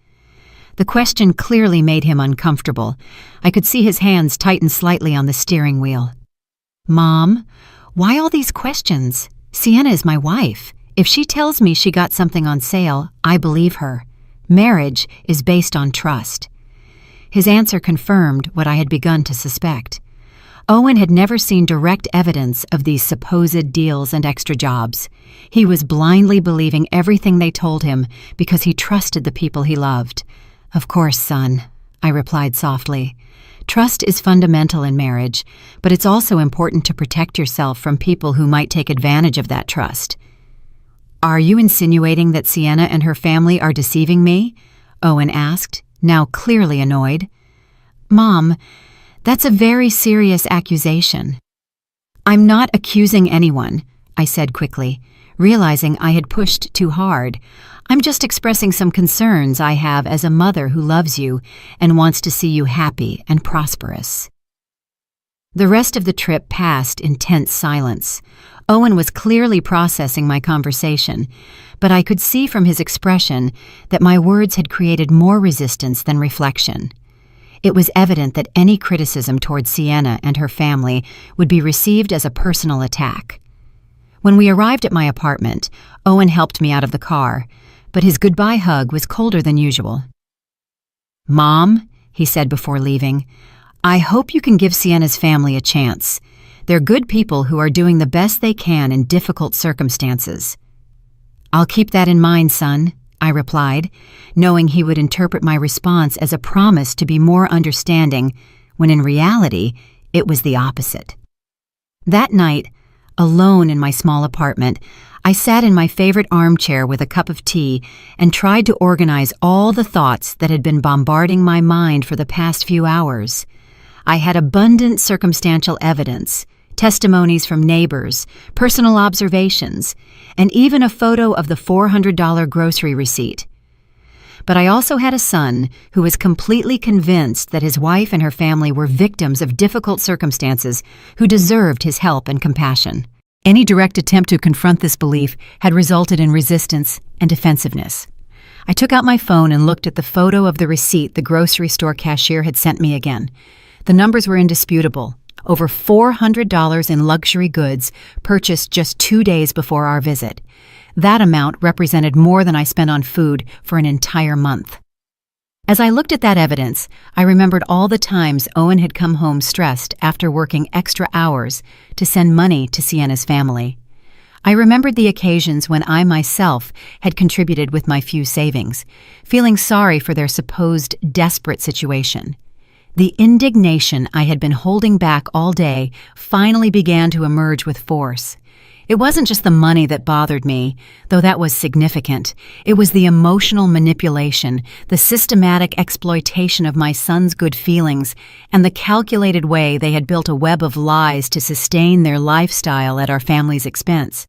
The question clearly made him uncomfortable. I could see his hands tighten slightly on the steering wheel. Mom, why all these questions? Sienna is my wife. If she tells me she got something on sale, I believe her. Marriage is based on trust. His answer confirmed what I had begun to suspect. Owen had never seen direct evidence of these supposed deals and extra jobs. He was blindly believing everything they told him because he trusted the people he loved. Of course, son, I replied softly. Trust is fundamental in marriage, but it's also important to protect yourself from people who might take advantage of that trust. Are you insinuating that Sienna and her family are deceiving me? Owen asked, now clearly annoyed. Mom, that's a very serious accusation. I'm not accusing anyone, I said quickly, realizing I had pushed too hard. I'm just expressing some concerns I have as a mother who loves you and wants to see you happy and prosperous. The rest of the trip passed in tense silence. Owen was clearly processing my conversation, but I could see from his expression that my words had created more resistance than reflection. It was evident that any criticism toward Sienna and her family would be received as a personal attack. When we arrived at my apartment, Owen helped me out of the car, but his goodbye hug was colder than usual. Mom, he said before leaving, I hope you can give Sienna's family a chance. They're good people who are doing the best they can in difficult circumstances. I'll keep that in mind, son, I replied, knowing he would interpret my response as a promise to be more understanding, when in reality, it was the opposite. That night, alone in my small apartment, I sat in my favorite armchair with a cup of tea and tried to organize all the thoughts that had been bombarding my mind for the past few hours. I had abundant circumstantial evidence, testimonies from neighbors, personal observations, and even a photo of the $400 grocery receipt. But I also had a son who was completely convinced that his wife and her family were victims of difficult circumstances who deserved his help and compassion. Any direct attempt to confront this belief had resulted in resistance and defensiveness. I took out my phone and looked at the photo of the receipt the grocery store cashier had sent me again. The numbers were indisputable. Over $400 in luxury goods purchased just 2 days before our visit. That amount represented more than I spent on food for an entire month. As I looked at that evidence, I remembered all the times Owen had come home stressed after working extra hours to send money to Sienna's family. I remembered the occasions when I myself had contributed with my few savings, feeling sorry for their supposed desperate situation. The indignation I had been holding back all day finally began to emerge with force. It wasn't just the money that bothered me, though that was significant. It was the emotional manipulation, the systematic exploitation of my son's good feelings, and the calculated way they had built a web of lies to sustain their lifestyle at our family's expense.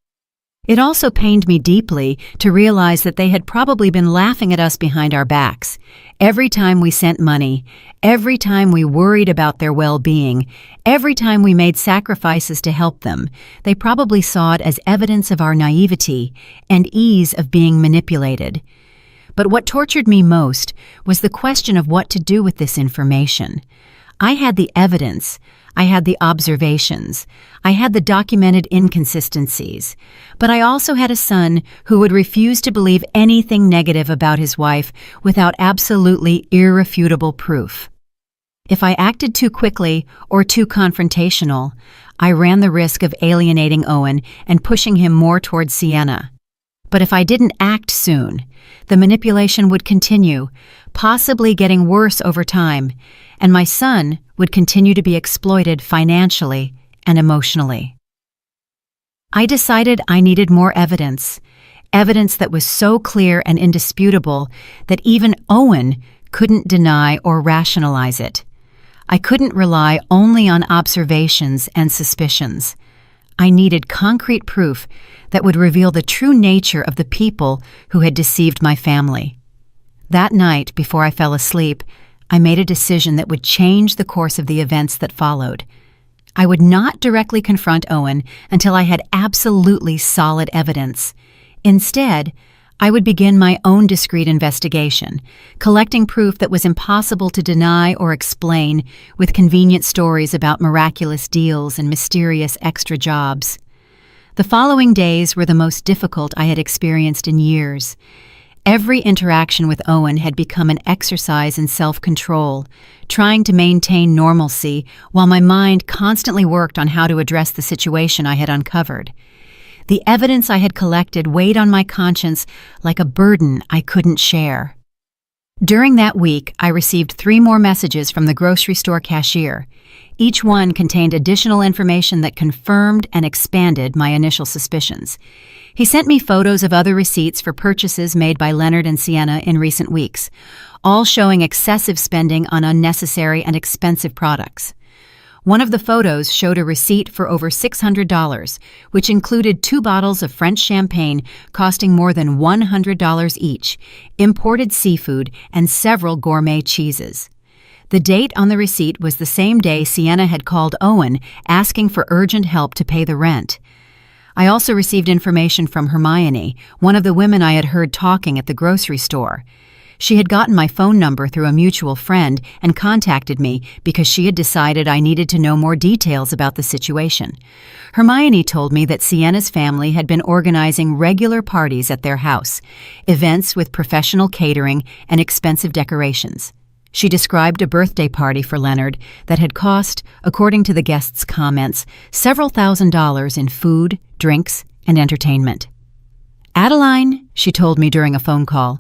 It also pained me deeply to realize that they had probably been laughing at us behind our backs. Every time we sent money, every time we worried about their well-being, every time we made sacrifices to help them, they probably saw it as evidence of our naivety and ease of being manipulated. But what tortured me most was the question of what to do with this information. I had the evidence, I had the observations, I had the documented inconsistencies, but I also had a son who would refuse to believe anything negative about his wife without absolutely irrefutable proof. If I acted too quickly or too confrontational, I ran the risk of alienating Owen and pushing him more towards Sienna. But if I didn't act soon, the manipulation would continue, possibly getting worse over time, and my son would continue to be exploited financially and emotionally. I decided I needed more evidence that was so clear and indisputable that even Owen couldn't deny or rationalize it. I couldn't rely only on observations and suspicions. I needed concrete proof that would reveal the true nature of the people who had deceived my family. That night, before I fell asleep, I made a decision that would change the course of the events that followed. I would not directly confront Owen until I had absolutely solid evidence. Instead, I would begin my own discreet investigation, collecting proof that was impossible to deny or explain with convenient stories about miraculous deals and mysterious extra jobs. The following days were the most difficult I had experienced in years. Every interaction with Owen had become an exercise in self-control, trying to maintain normalcy while my mind constantly worked on how to address the situation I had uncovered. The evidence I had collected weighed on my conscience like a burden I couldn't share. During that week, I received 3 more messages from the grocery store cashier. Each one contained additional information that confirmed and expanded my initial suspicions. He sent me photos of other receipts for purchases made by Leonard and Sienna in recent weeks, all showing excessive spending on unnecessary and expensive products. One of the photos showed a receipt for over $600, which included 2 bottles of French champagne costing more than $100 each, imported seafood, and several gourmet cheeses. The date on the receipt was the same day Sienna had called Owen asking for urgent help to pay the rent. I also received information from Hermione, one of the women I had heard talking at the grocery store. She had gotten my phone number through a mutual friend and contacted me because she had decided I needed to know more details about the situation. Hermione told me that Sienna's family had been organizing regular parties at their house, events with professional catering and expensive decorations. She described a birthday party for Leonard that had cost, according to the guests' comments, several $1,000s in food, drinks, and entertainment. "Adeline," she told me during a phone call,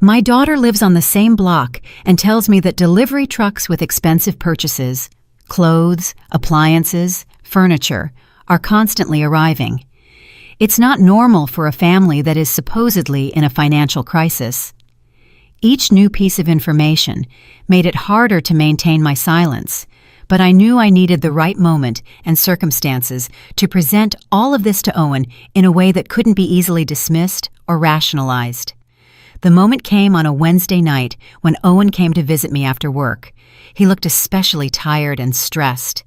"my daughter lives on the same block and tells me that delivery trucks with expensive purchases, clothes, appliances, furniture, are constantly arriving. It's not normal for a family that is supposedly in a financial crisis." Each new piece of information made it harder to maintain my silence, but I knew I needed the right moment and circumstances to present all of this to Owen in a way that couldn't be easily dismissed or rationalized. The moment came on a Wednesday night when Owen came to visit me after work. He looked especially tired and stressed.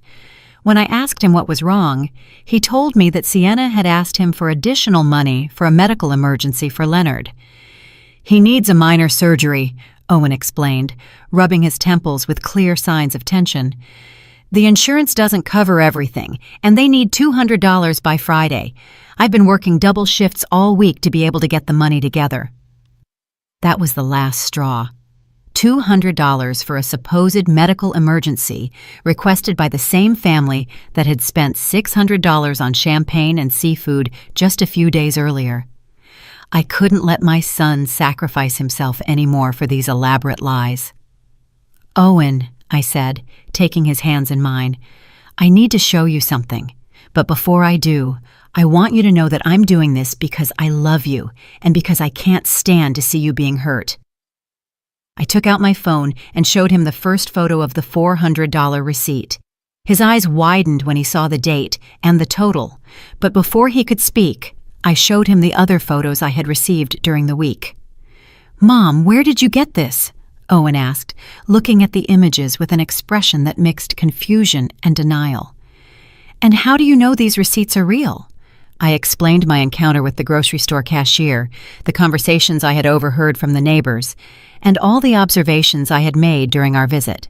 When I asked him what was wrong, he told me that Sienna had asked him for additional money for a medical emergency for Leonard. "He needs a minor surgery," Owen explained, rubbing his temples with clear signs of tension. "The insurance doesn't cover everything, and they need $200 by Friday. I've been working double shifts all week to be able to get the money together." That was the last straw. $200 for a supposed medical emergency requested by the same family that had spent $600 on champagne and seafood just a few days earlier. I couldn't let my son sacrifice himself anymore for these elaborate lies. "Owen," I said, taking his hands in mine. I need to show you something. But before I do, I want you to know that I'm doing this because I love you and because I can't stand to see you being hurt. I took out my phone and showed him the first photo of the $400 receipt. His eyes widened when he saw the date and the total, but before he could speak, I showed him the other photos I had received during the week. "Mom, where did you get this?" Owen asked, looking at the images with an expression that mixed confusion and denial. "And how do you know these receipts are real?" I explained my encounter with the grocery store cashier, the conversations I had overheard from the neighbors, and all the observations I had made during our visit.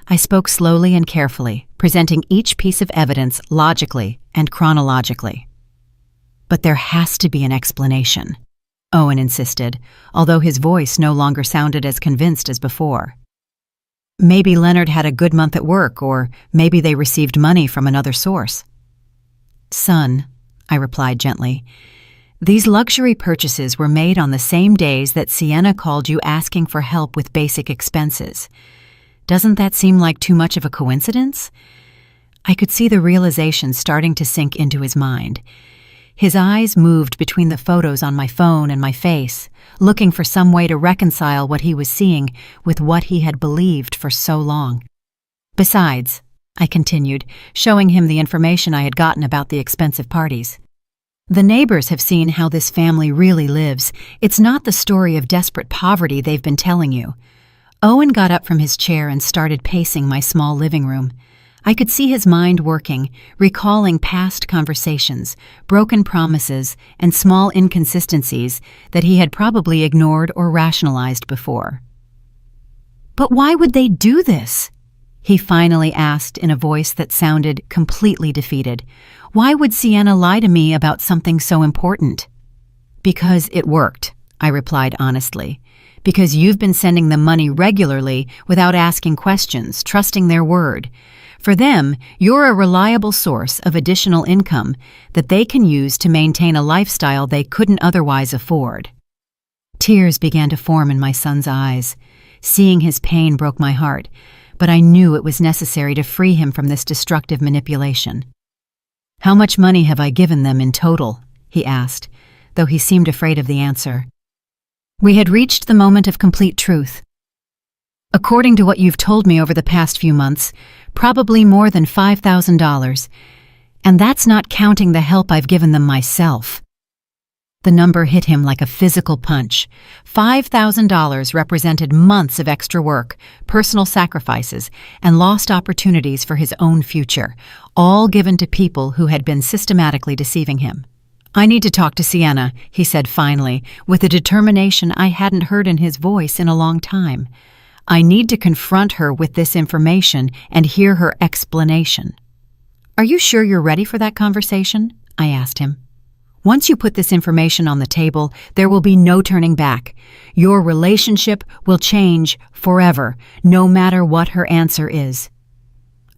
I spoke slowly and carefully, presenting each piece of evidence logically and chronologically. "But there has to be an explanation," Owen insisted, although his voice no longer sounded as convinced as before. "Maybe Leonard had a good month at work, or maybe they received money from another source." "Son," I replied gently, "these luxury purchases were made on the same days that Sienna called you asking for help with basic expenses. Doesn't that seem like too much of a coincidence?" I could see the realization starting to sink into his mind. His eyes moved between the photos on my phone and my face, looking for some way to reconcile what he was seeing with what he had believed for so long. "Besides," I continued, showing him the information I had gotten about the expensive parties, "the neighbors have seen how this family really lives. It's not the story of desperate poverty they've been telling you." Owen got up from his chair and started pacing my small living room. I could see his mind working, recalling past conversations, broken promises, and small inconsistencies that he had probably ignored or rationalized before. "But why would they do this?" he finally asked in a voice that sounded completely defeated. "Why would Sienna lie to me about something so important?" "Because it worked," I replied honestly. "Because you've been sending them money regularly without asking questions, trusting their word. For them, you're a reliable source of additional income that they can use to maintain a lifestyle they couldn't otherwise afford." Tears began to form in my son's eyes. Seeing his pain broke my heart, but I knew it was necessary to free him from this destructive manipulation. "How much money have I given them in total?" he asked, though he seemed afraid of the answer. We had reached the moment of complete truth. "According to what you've told me over the past few months, probably more than $5,000, and that's not counting the help I've given them myself." The number hit him like a physical punch. $5,000 represented months of extra work, personal sacrifices, and lost opportunities for his own future, all given to people who had been systematically deceiving him. "I need to talk to Sienna," he said finally, with a determination I hadn't heard in his voice in a long time. "I need to confront her with this information and hear her explanation." "Are you sure you're ready for that conversation?" I asked him. "Once you put this information on the table, there will be no turning back. Your relationship will change forever, no matter what her answer is."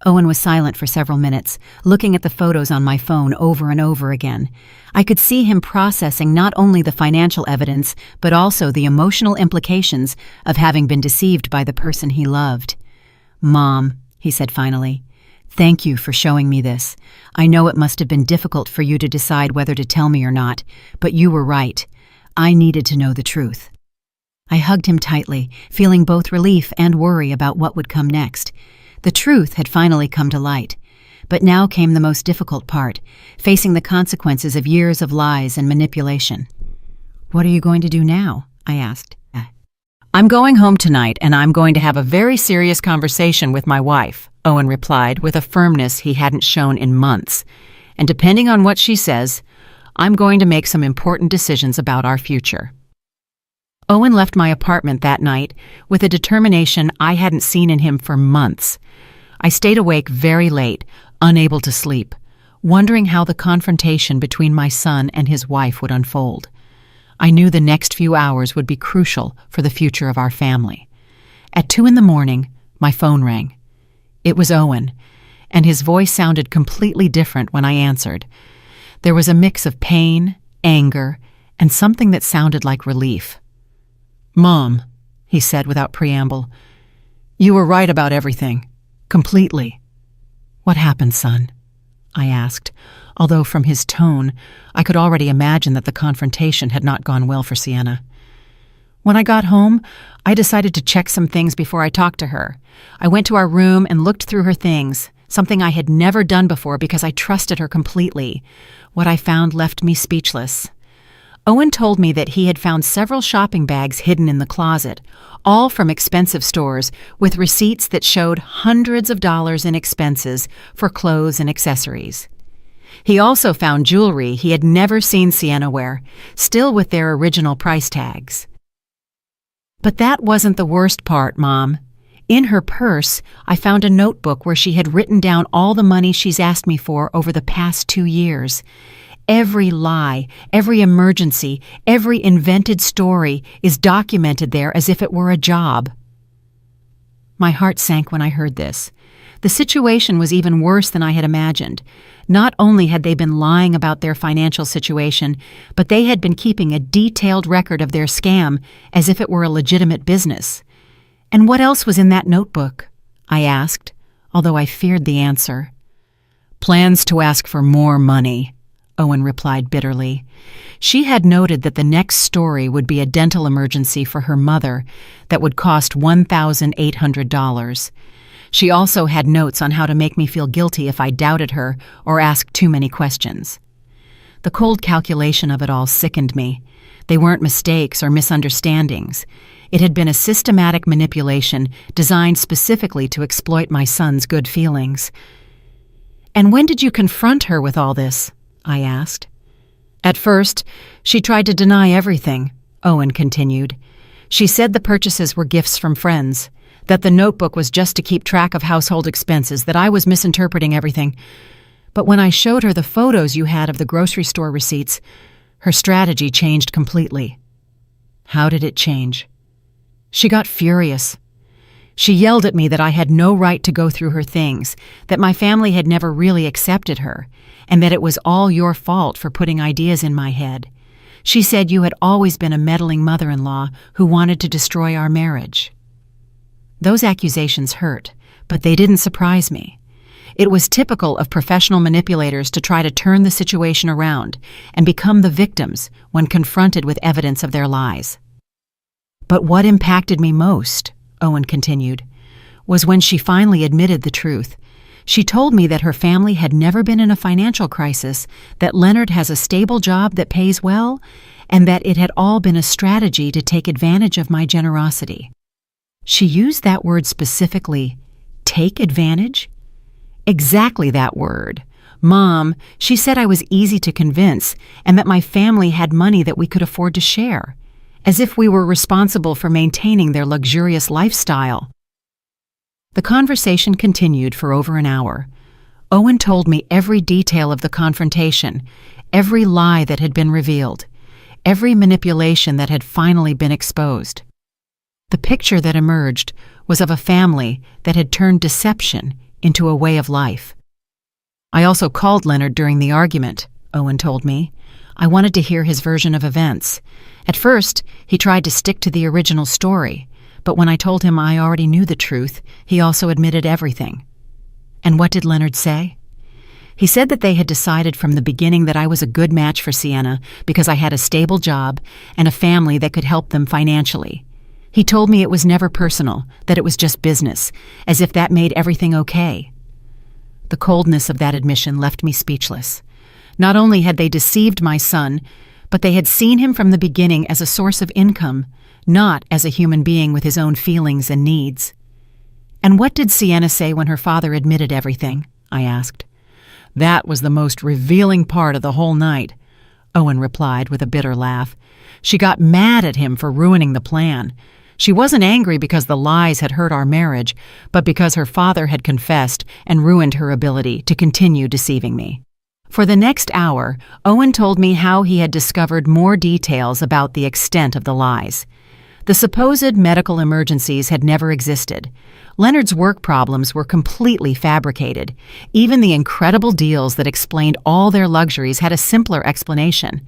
Owen was silent for several minutes, looking at the photos on my phone over and over again. I could see him processing not only the financial evidence, but also the emotional implications of having been deceived by the person he loved. "Mom," he said finally, "thank you for showing me this. I know it must have been difficult for you to decide whether to tell me or not, but you were right. I needed to know the truth." I hugged him tightly, feeling both relief and worry about what would come next. The truth had finally come to light. But now came the most difficult part, facing the consequences of years of lies and manipulation. "What are you going to do now?" I asked. "I'm going home tonight, and I'm going to have a very serious conversation with my wife," Owen replied with a firmness he hadn't shown in months. "And depending on what she says, I'm going to make some important decisions about our future." Owen left my apartment that night with a determination I hadn't seen in him for months. I stayed awake very late, unable to sleep, wondering how the confrontation between my son and his wife would unfold. I knew the next few hours would be crucial for the future of our family. At 2 a.m, my phone rang. It was Owen, and his voice sounded completely different when I answered. There was a mix of pain, anger, and something that sounded like relief. "Mom," he said without preamble, You were right about everything. Completely. What happened, son? I asked, although from his tone, I could already imagine that the confrontation had not gone well for Sienna. When I got home, I decided to check some things before I talked to her. I went to our room and looked through her things, something I had never done before because I trusted her completely. What I found left me speechless. Owen told me that he had found several shopping bags hidden in the closet, all from expensive stores, with receipts that showed hundreds of dollars in expenses for clothes and accessories. He also found jewelry he had never seen Sienna wear, still with their original price tags. But that wasn't the worst part, Mom. In her purse, I found a notebook where she had written down all the money she's asked me for over the past 2 years. Every lie, every emergency, every invented story is documented there as if it were a job. My heart sank when I heard this. The situation was even worse than I had imagined. Not only had they been lying about their financial situation, but they had been keeping a detailed record of their scam as if it were a legitimate business. And what else was in that notebook? I asked, although I feared the answer. Plans to ask for more money, Owen replied bitterly. She had noted that the next story would be a dental emergency for her mother that would cost $1,800. She also had notes on how to make me feel guilty if I doubted her or asked too many questions. The cold calculation of it all sickened me. They weren't mistakes or misunderstandings. It had been a systematic manipulation designed specifically to exploit my son's good feelings. And when did you confront her with all this? I asked. At first, she tried to deny everything, Owen continued. She said the purchases were gifts from friends, that the notebook was just to keep track of household expenses, that I was misinterpreting everything. But when I showed her the photos you had of the grocery store receipts, her strategy changed completely. How did it change? She got furious. She yelled at me that I had no right to go through her things, that my family had never really accepted her, and that it was all your fault for putting ideas in my head. She said you had always been a meddling mother-in-law who wanted to destroy our marriage. Those accusations hurt, but they didn't surprise me. It was typical of professional manipulators to try to turn the situation around and become the victims when confronted with evidence of their lies. But what impacted me most, Owen continued, was when she finally admitted the truth. She told me that her family had never been in a financial crisis, that Leonard has a stable job that pays well, and that it had all been a strategy to take advantage of my generosity. She used that word specifically, take advantage? Exactly that word. Mom, she said I was easy to convince and that my family had money that we could afford to share, as if we were responsible for maintaining their luxurious lifestyle. The conversation continued for over an hour. Owen told me every detail of the confrontation, every lie that had been revealed, every manipulation that had finally been exposed. The picture that emerged was of a family that had turned deception into a way of life. I also called Leonard during the argument, Owen told me. I wanted to hear his version of events. At first, he tried to stick to the original story, but when I told him I already knew the truth, he also admitted everything. And what did Leonard say? He said that they had decided from the beginning that I was a good match for Sienna because I had a stable job and a family that could help them financially. He told me it was never personal, that it was just business, as if that made everything okay. The coldness of that admission left me speechless. Not only had they deceived my son, but they had seen him from the beginning as a source of income, not as a human being with his own feelings and needs. And what did Sienna say when her father admitted everything? I asked. That was the most revealing part of the whole night, Owen replied with a bitter laugh. She got mad at him for ruining the plan. She wasn't angry because the lies had hurt our marriage, but because her father had confessed and ruined her ability to continue deceiving me. For the next hour, Owen told me how he had discovered more details about the extent of the lies. The supposed medical emergencies had never existed. Leonard's work problems were completely fabricated. Even the incredible deals that explained all their luxuries had a simpler explanation.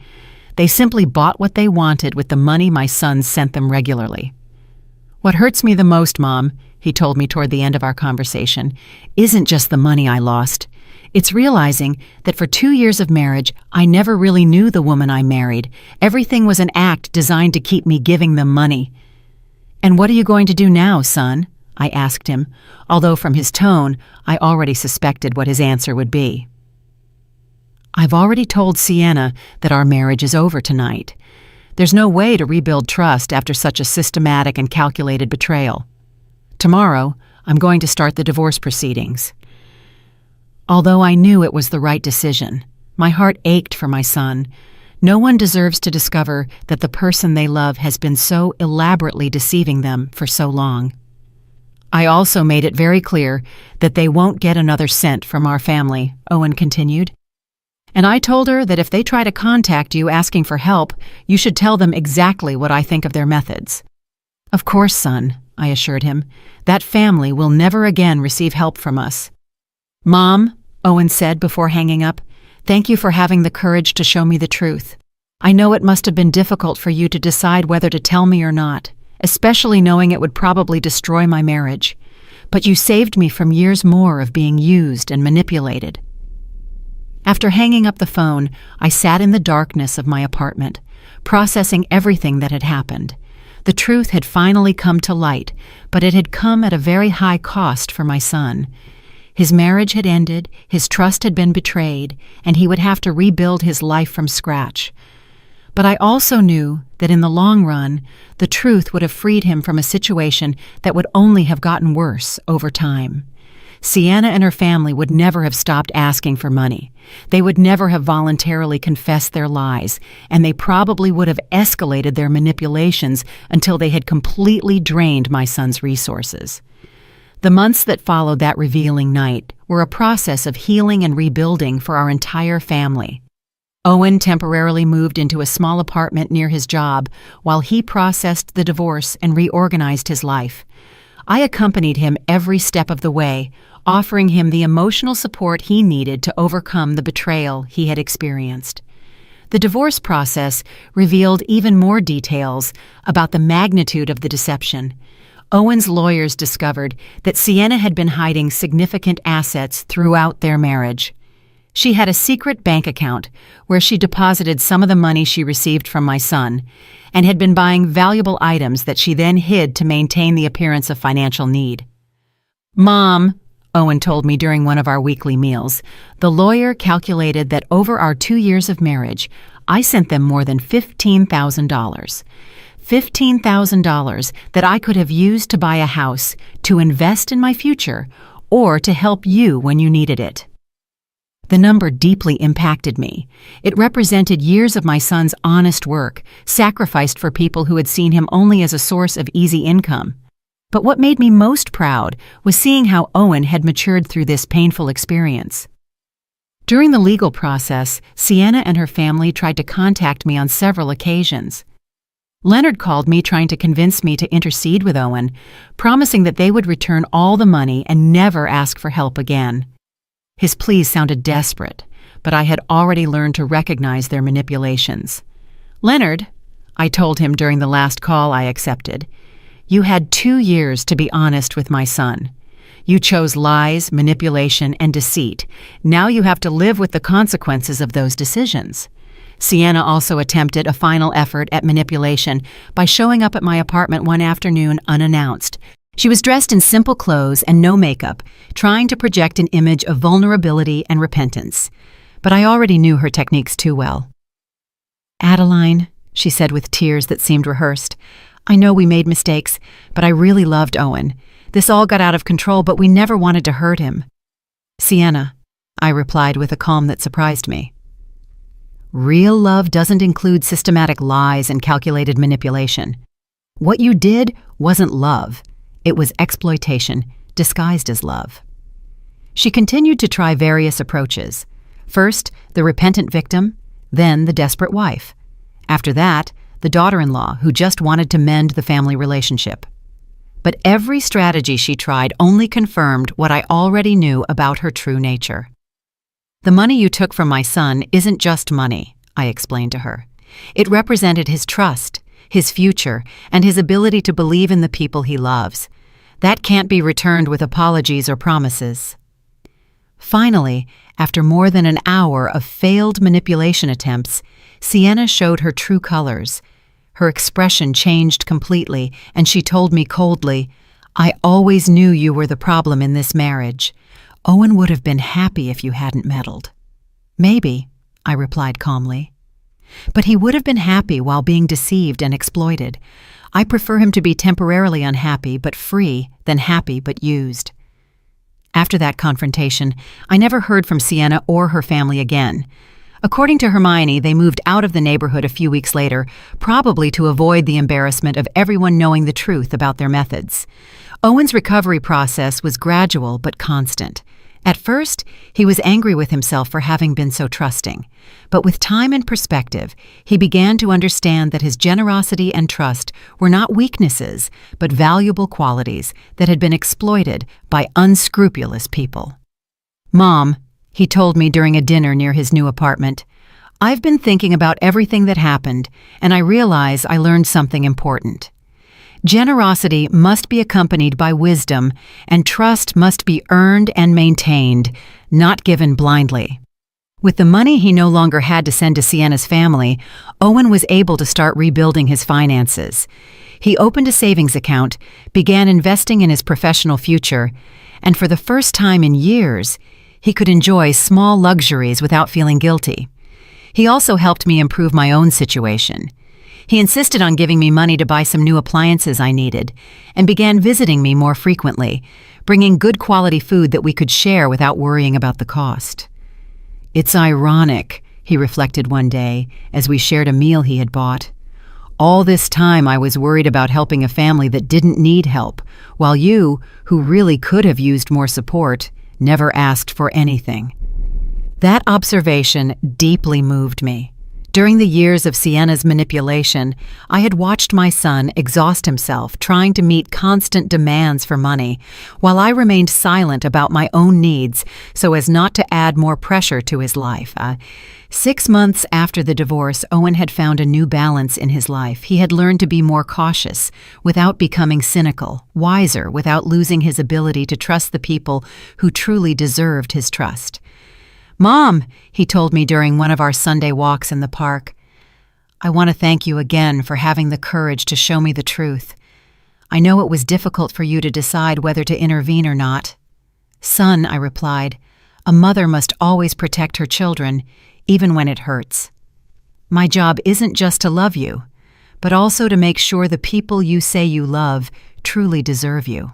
They simply bought what they wanted with the money my son sent them regularly. What hurts me the most, Mom, he told me toward the end of our conversation, isn't just the money I lost. It's realizing that for 2 years of marriage, I never really knew the woman I married. Everything was an act designed to keep me giving them money. "And what are you going to do now, son?" I asked him, although from his tone, I already suspected what his answer would be. "I've already told Sienna that our marriage is over tonight. There's no way to rebuild trust after such a systematic and calculated betrayal. Tomorrow, I'm going to start the divorce proceedings." Although I knew it was the right decision, my heart ached for my son. No one deserves to discover that the person they love has been so elaborately deceiving them for so long. I also made it very clear that they won't get another cent from our family, Owen continued. "And I told her that if they try to contact you asking for help, you should tell them exactly what I think of their methods." "Of course, son," I assured him. "That family will never again receive help from us." "Mom," Owen said before hanging up, "thank you for having the courage to show me the truth. I know it must have been difficult for you to decide whether to tell me or not, especially knowing it would probably destroy my marriage. But you saved me from years more of being used and manipulated." After hanging up the phone, I sat in the darkness of my apartment, processing everything that had happened. The truth had finally come to light, but it had come at a very high cost for my son. His marriage had ended, his trust had been betrayed, and he would have to rebuild his life from scratch. But I also knew that in the long run, the truth would have freed him from a situation that would only have gotten worse over time. Sienna and her family would never have stopped asking for money. They would never have voluntarily confessed their lies, and they probably would have escalated their manipulations until they had completely drained my son's resources. The months that followed that revealing night were a process of healing and rebuilding for our entire family. Owen temporarily moved into a small apartment near his job while he processed the divorce and reorganized his life. I accompanied him every step of the way, offering him the emotional support he needed to overcome the betrayal he had experienced. The divorce process revealed even more details about the magnitude of the deception. Owen's lawyers discovered that Sienna had been hiding significant assets throughout their marriage. She had a secret bank account where she deposited some of the money she received from my son and had been buying valuable items that she then hid to maintain the appearance of financial need. "Mom," Owen told me during one of our weekly meals, "the lawyer calculated that over our 2 years of marriage, I sent them more than $15,000. $15,000 that I could have used to buy a house, to invest in my future, or to help you when you needed it." The number deeply impacted me. It represented years of my son's honest work, sacrificed for people who had seen him only as a source of easy income. But what made me most proud was seeing how Owen had matured through this painful experience. During the legal process, Sienna and her family tried to contact me on several occasions. Leonard called me trying to convince me to intercede with Owen, promising that they would return all the money and never ask for help again. His pleas sounded desperate, but I had already learned to recognize their manipulations. "Leonard," I told him during the last call I accepted, "you had 2 years to be honest with my son. You chose lies, manipulation, and deceit. Now you have to live with the consequences of those decisions." Sienna also attempted a final effort at manipulation by showing up at my apartment one afternoon unannounced. She was dressed in simple clothes and no makeup, trying to project an image of vulnerability and repentance. But I already knew her techniques too well. "Adeline," she said with tears that seemed rehearsed, "I know we made mistakes, but I really loved Owen. This all got out of control, but we never wanted to hurt him." "Sienna," I replied with a calm that surprised me. "Real love doesn't include systematic lies and calculated manipulation. What you did wasn't love. It was exploitation, disguised as love." She continued to try various approaches. First, the repentant victim, then the desperate wife. After that, the daughter-in-law who just wanted to mend the family relationship. But every strategy she tried only confirmed what I already knew about her true nature. "The money you took from my son isn't just money," I explained to her. "It represented his trust, his future, and his ability to believe in the people he loves. That can't be returned with apologies or promises. Finally, after more than an hour of failed manipulation attempts, Sienna showed her true colors. Her expression changed completely, and she told me coldly, "I always knew you were the problem in this marriage. Owen would have been happy if you hadn't meddled." "Maybe," I replied calmly. "But he would have been happy while being deceived and exploited. I prefer him to be temporarily unhappy but free than happy but used." After that confrontation, I never heard from Sienna or her family again. According to Hermione, they moved out of the neighborhood a few weeks later, probably to avoid the embarrassment of everyone knowing the truth about their methods. Owen's recovery process was gradual but constant. At first, he was angry with himself for having been so trusting. But with time and perspective, he began to understand that his generosity and trust were not weaknesses, but valuable qualities that had been exploited by unscrupulous people. "Mom," he told me during a dinner near his new apartment, "I've been thinking about everything that happened, and I realize I learned something important. Generosity must be accompanied by wisdom, and trust must be earned and maintained, not given blindly." With the money he no longer had to send to Sienna's family, Owen was able to start rebuilding his finances. He opened a savings account, began investing in his professional future, and for the first time in years, he could enjoy small luxuries without feeling guilty. He also helped me improve my own situation. He insisted on giving me money to buy some new appliances I needed, and began visiting me more frequently, bringing good quality food that we could share without worrying about the cost. "It's ironic," he reflected one day, as we shared a meal he had bought. "All this time I was worried about helping a family that didn't need help, while you, who really could have used more support, never asked for anything." That observation deeply moved me. During the years of Sienna's manipulation, I had watched my son exhaust himself trying to meet constant demands for money, while I remained silent about my own needs so as not to add more pressure to his life. 6 months after the divorce, Owen had found a new balance in his life. He had learned to be more cautious without becoming cynical, wiser without losing his ability to trust the people who truly deserved his trust. "Mom," he told me during one of our Sunday walks in the park, "I want to thank you again for having the courage to show me the truth. I know it was difficult for you to decide whether to intervene or not." "Son," I replied, "a mother must always protect her children, even when it hurts. My job isn't just to love you, but also to make sure the people you say you love truly deserve you."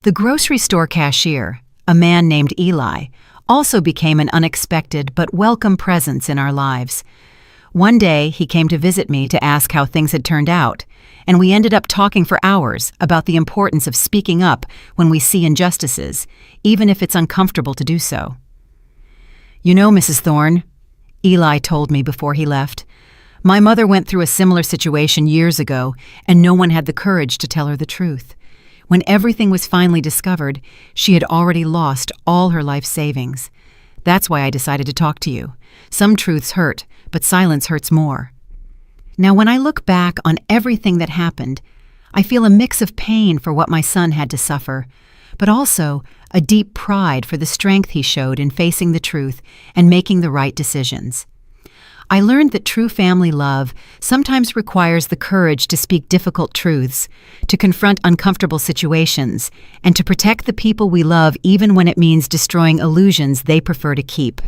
The grocery store cashier, a man named Eli, also became an unexpected but welcome presence in our lives. One day, he came to visit me to ask how things had turned out, and we ended up talking for hours about the importance of speaking up when we see injustices, even if it's uncomfortable to do so. "You know, Mrs. Thorne," Eli told me before he left, "my mother went through a similar situation years ago, and no one had the courage to tell her the truth. When everything was finally discovered, she had already lost all her life savings. That's why I decided to talk to you. Some truths hurt, but silence hurts more." Now, when I look back on everything that happened, I feel a mix of pain for what my son had to suffer, but also a deep pride for the strength he showed in facing the truth and making the right decisions. I learned that true family love sometimes requires the courage to speak difficult truths, to confront uncomfortable situations, and to protect the people we love even when it means destroying illusions they prefer to keep.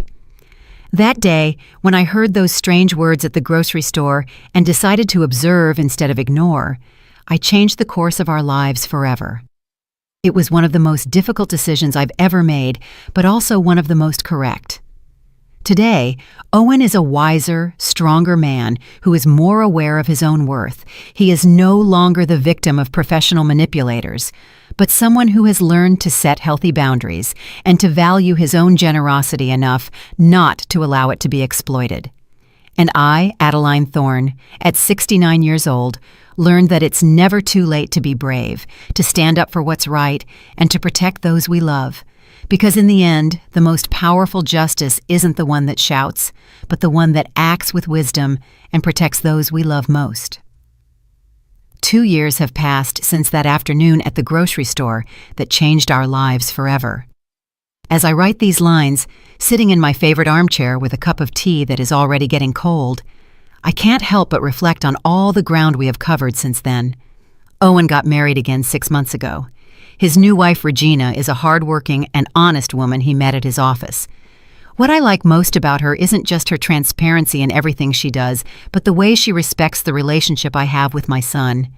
That day, when I heard those strange words at the grocery store and decided to observe instead of ignore, I changed the course of our lives forever. It was one of the most difficult decisions I've ever made, but also one of the most correct. Today, Owen is a wiser, stronger man who is more aware of his own worth. He is no longer the victim of professional manipulators, but someone who has learned to set healthy boundaries and to value his own generosity enough not to allow it to be exploited. And I, Adeline Thorne, at 69 years old, learned that it's never too late to be brave, to stand up for what's right, and to protect those we love. Because in the end, the most powerful justice isn't the one that shouts, but the one that acts with wisdom and protects those we love most. 2 years have passed since that afternoon at the grocery store that changed our lives forever. As I write these lines, sitting in my favorite armchair with a cup of tea that is already getting cold, I can't help but reflect on all the ground we have covered since then. Owen got married again 6 months ago. His new wife, Regina, is a hardworking and honest woman he met at his office. What I like most about her isn't just her transparency in everything she does, but the way she respects the relationship I have with my son.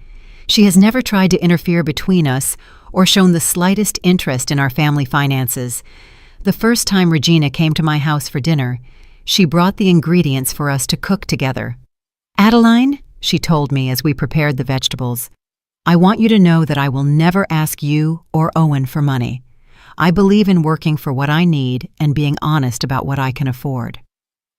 She has never tried to interfere between us or shown the slightest interest in our family finances. The first time Regina came to my house for dinner, she brought the ingredients for us to cook together. "Adeline," she told me as we prepared the vegetables, "I want you to know that I will never ask you or Owen for money. I believe in working for what I need and being honest about what I can afford."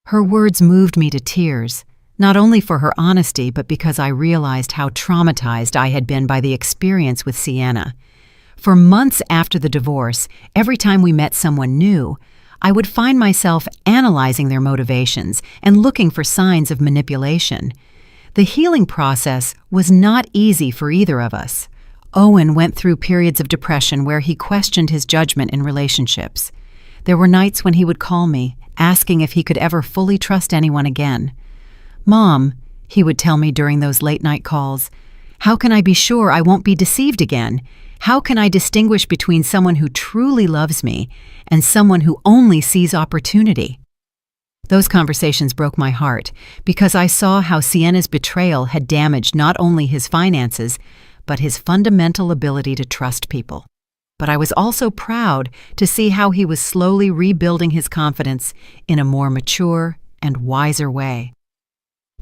Her words moved me to tears, not only for her honesty, but because I realized how traumatized I had been by the experience with Sienna. For months after the divorce, every time we met someone new, I would find myself analyzing their motivations and looking for signs of manipulation. The healing process was not easy for either of us. Owen went through periods of depression where he questioned his judgment in relationships. There were nights when he would call me, asking if he could ever fully trust anyone again. "Mom," he would tell me during those late-night calls, "how can I be sure I won't be deceived again? How can I distinguish between someone who truly loves me and someone who only sees opportunity?" Those conversations broke my heart because I saw how Sienna's betrayal had damaged not only his finances, but his fundamental ability to trust people. But I was also proud to see how he was slowly rebuilding his confidence in a more mature and wiser way.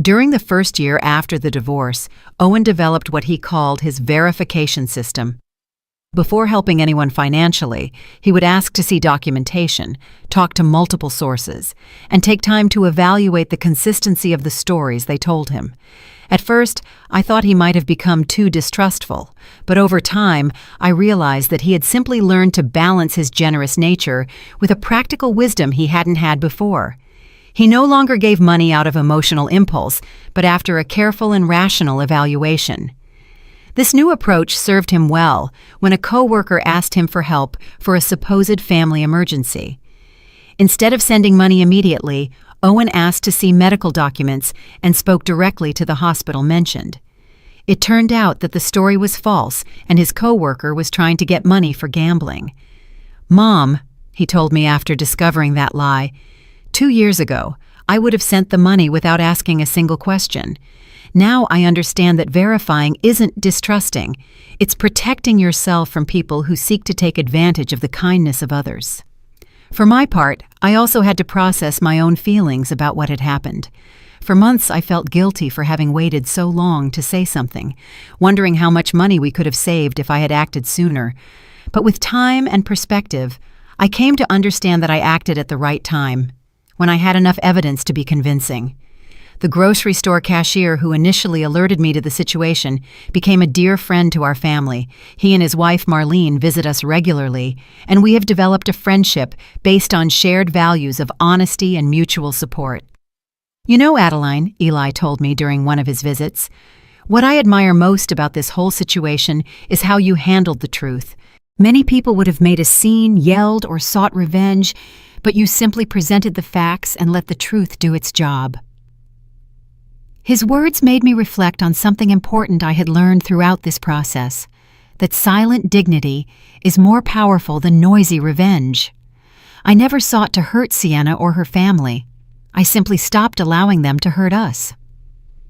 During the first year after the divorce, Owen developed what he called his verification system. Before helping anyone financially, he would ask to see documentation, talk to multiple sources, and take time to evaluate the consistency of the stories they told him. At first, I thought he might have become too distrustful, but over time, I realized that he had simply learned to balance his generous nature with a practical wisdom he hadn't had before. He no longer gave money out of emotional impulse, but after a careful and rational evaluation. This new approach served him well when a coworker asked him for help for a supposed family emergency. Instead of sending money immediately, Owen asked to see medical documents and spoke directly to the hospital mentioned. It turned out that the story was false and his coworker was trying to get money for gambling. "Mom," he told me after discovering that lie, "2 years ago, I would have sent the money without asking a single question. Now I understand that verifying isn't distrusting. It's protecting yourself from people who seek to take advantage of the kindness of others." For my part, I also had to process my own feelings about what had happened. For months, I felt guilty for having waited so long to say something, wondering how much money we could have saved if I had acted sooner. But with time and perspective, I came to understand that I acted at the right time, when I had enough evidence to be convincing. The grocery store cashier who initially alerted me to the situation became a dear friend to our family. He and his wife Marlene visit us regularly, and we have developed a friendship based on shared values of honesty and mutual support. "You know, Adeline," Eli told me during one of his visits, "what I admire most about this whole situation is how you handled the truth. Many people would have made a scene, yelled, or sought revenge, but you simply presented the facts and let the truth do its job." His words made me reflect on something important I had learned throughout this process, that silent dignity is more powerful than noisy revenge. I never sought to hurt Sienna or her family. I simply stopped allowing them to hurt us.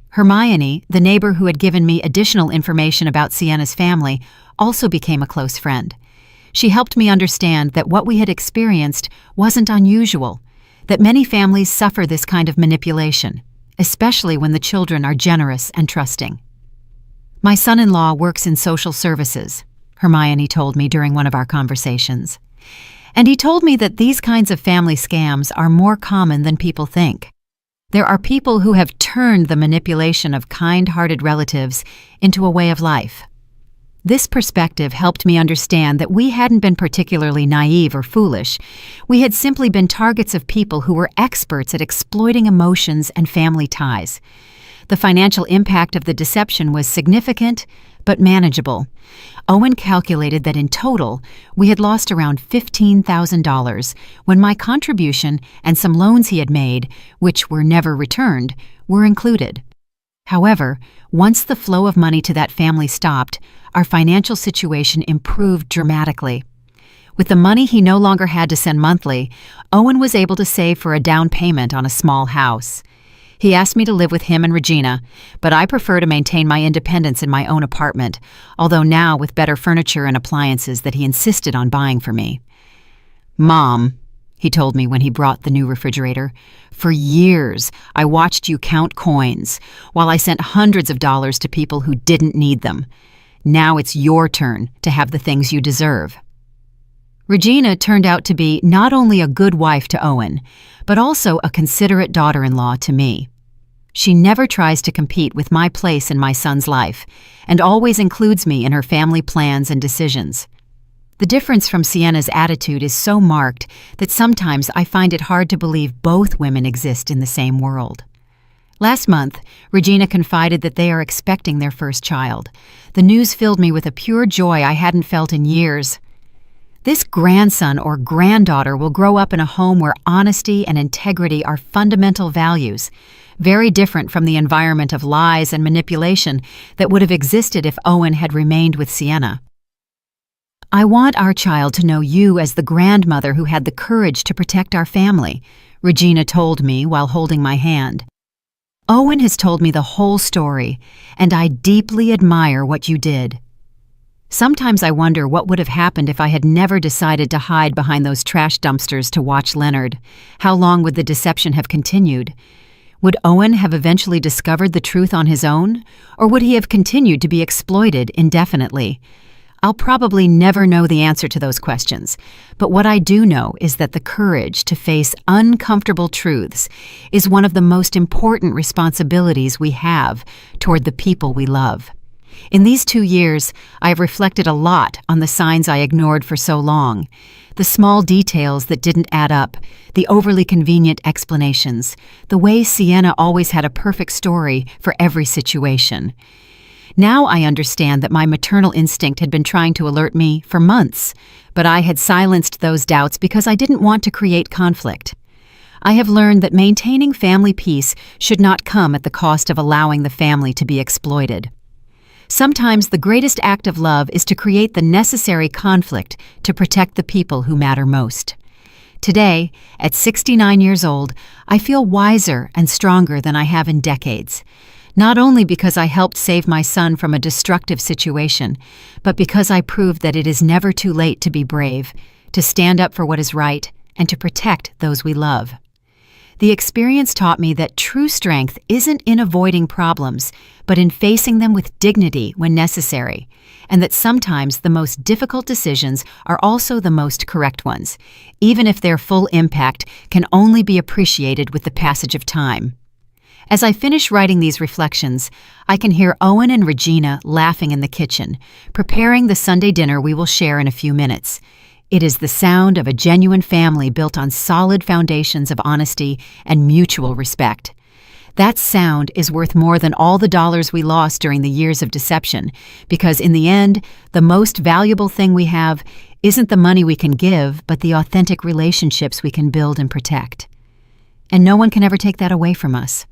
Hermione, the neighbor who had given me additional information about Sienna's family, also became a close friend. She helped me understand that what we had experienced wasn't unusual, that many families suffer this kind of manipulation, especially when the children are generous and trusting. "My son-in-law works in social services," Hermione told me during one of our conversations. "And he told me that these kinds of family scams are more common than people think. There are people who have turned the manipulation of kind-hearted relatives into a way of life." This perspective helped me understand that we hadn't been particularly naive or foolish. We had simply been targets of people who were experts at exploiting emotions and family ties. The financial impact of the deception was significant, but manageable. Owen calculated that in total, we had lost around $15,000 when my contribution and some loans he had made, which were never returned, were included. However, once the flow of money to that family stopped, our financial situation improved dramatically. With the money he no longer had to send monthly, Owen was able to save for a down payment on a small house. He asked me to live with him and Regina, but I prefer to maintain my independence in my own apartment, although now with better furniture and appliances that he insisted on buying for me. "Mom," he told me when he brought the new refrigerator, "for years I watched you count coins while I sent hundreds of dollars to people who didn't need them. Now it's your turn to have the things you deserve." Regina turned out to be not only a good wife to Owen, but also a considerate daughter-in-law to me. She never tries to compete with my place in my son's life, and always includes me in her family plans and decisions. The difference from Sienna's attitude is so marked that sometimes I find it hard to believe both women exist in the same world. Last month, Regina confided that they are expecting their first child. The news filled me with a pure joy I hadn't felt in years. This grandson or granddaughter will grow up in a home where honesty and integrity are fundamental values, very different from the environment of lies and manipulation that would have existed if Owen had remained with Sienna. "I want our child to know you as the grandmother who had the courage to protect our family," Regina told me while holding my hand. "Owen has told me the whole story, and I deeply admire what you did. Sometimes I wonder what would have happened if I had never decided to hide behind those trash dumpsters to watch Leonard. How long would the deception have continued? Would Owen have eventually discovered the truth on his own, or would he have continued to be exploited indefinitely? I'll probably never know the answer to those questions, but what I do know is that the courage to face uncomfortable truths is one of the most important responsibilities we have toward the people we love. In these 2 years, I have reflected a lot on the signs I ignored for so long, the small details that didn't add up, the overly convenient explanations, the way Sienna always had a perfect story for every situation. Now I understand that my maternal instinct had been trying to alert me for months, but I had silenced those doubts because I didn't want to create conflict. I have learned that maintaining family peace should not come at the cost of allowing the family to be exploited. Sometimes the greatest act of love is to create the necessary conflict to protect the people who matter most. Today, at 69 years old, I feel wiser and stronger than I have in decades. Not only because I helped save my son from a destructive situation, but because I proved that it is never too late to be brave, to stand up for what is right, and to protect those we love. The experience taught me that true strength isn't in avoiding problems, but in facing them with dignity when necessary, and that sometimes the most difficult decisions are also the most correct ones, even if their full impact can only be appreciated with the passage of time. As I finish writing these reflections, I can hear Owen and Regina laughing in the kitchen, preparing the Sunday dinner we will share in a few minutes. It is the sound of a genuine family built on solid foundations of honesty and mutual respect. That sound is worth more than all the dollars we lost during the years of deception, because in the end, the most valuable thing we have isn't the money we can give, but the authentic relationships we can build and protect. And no one can ever take that away from us.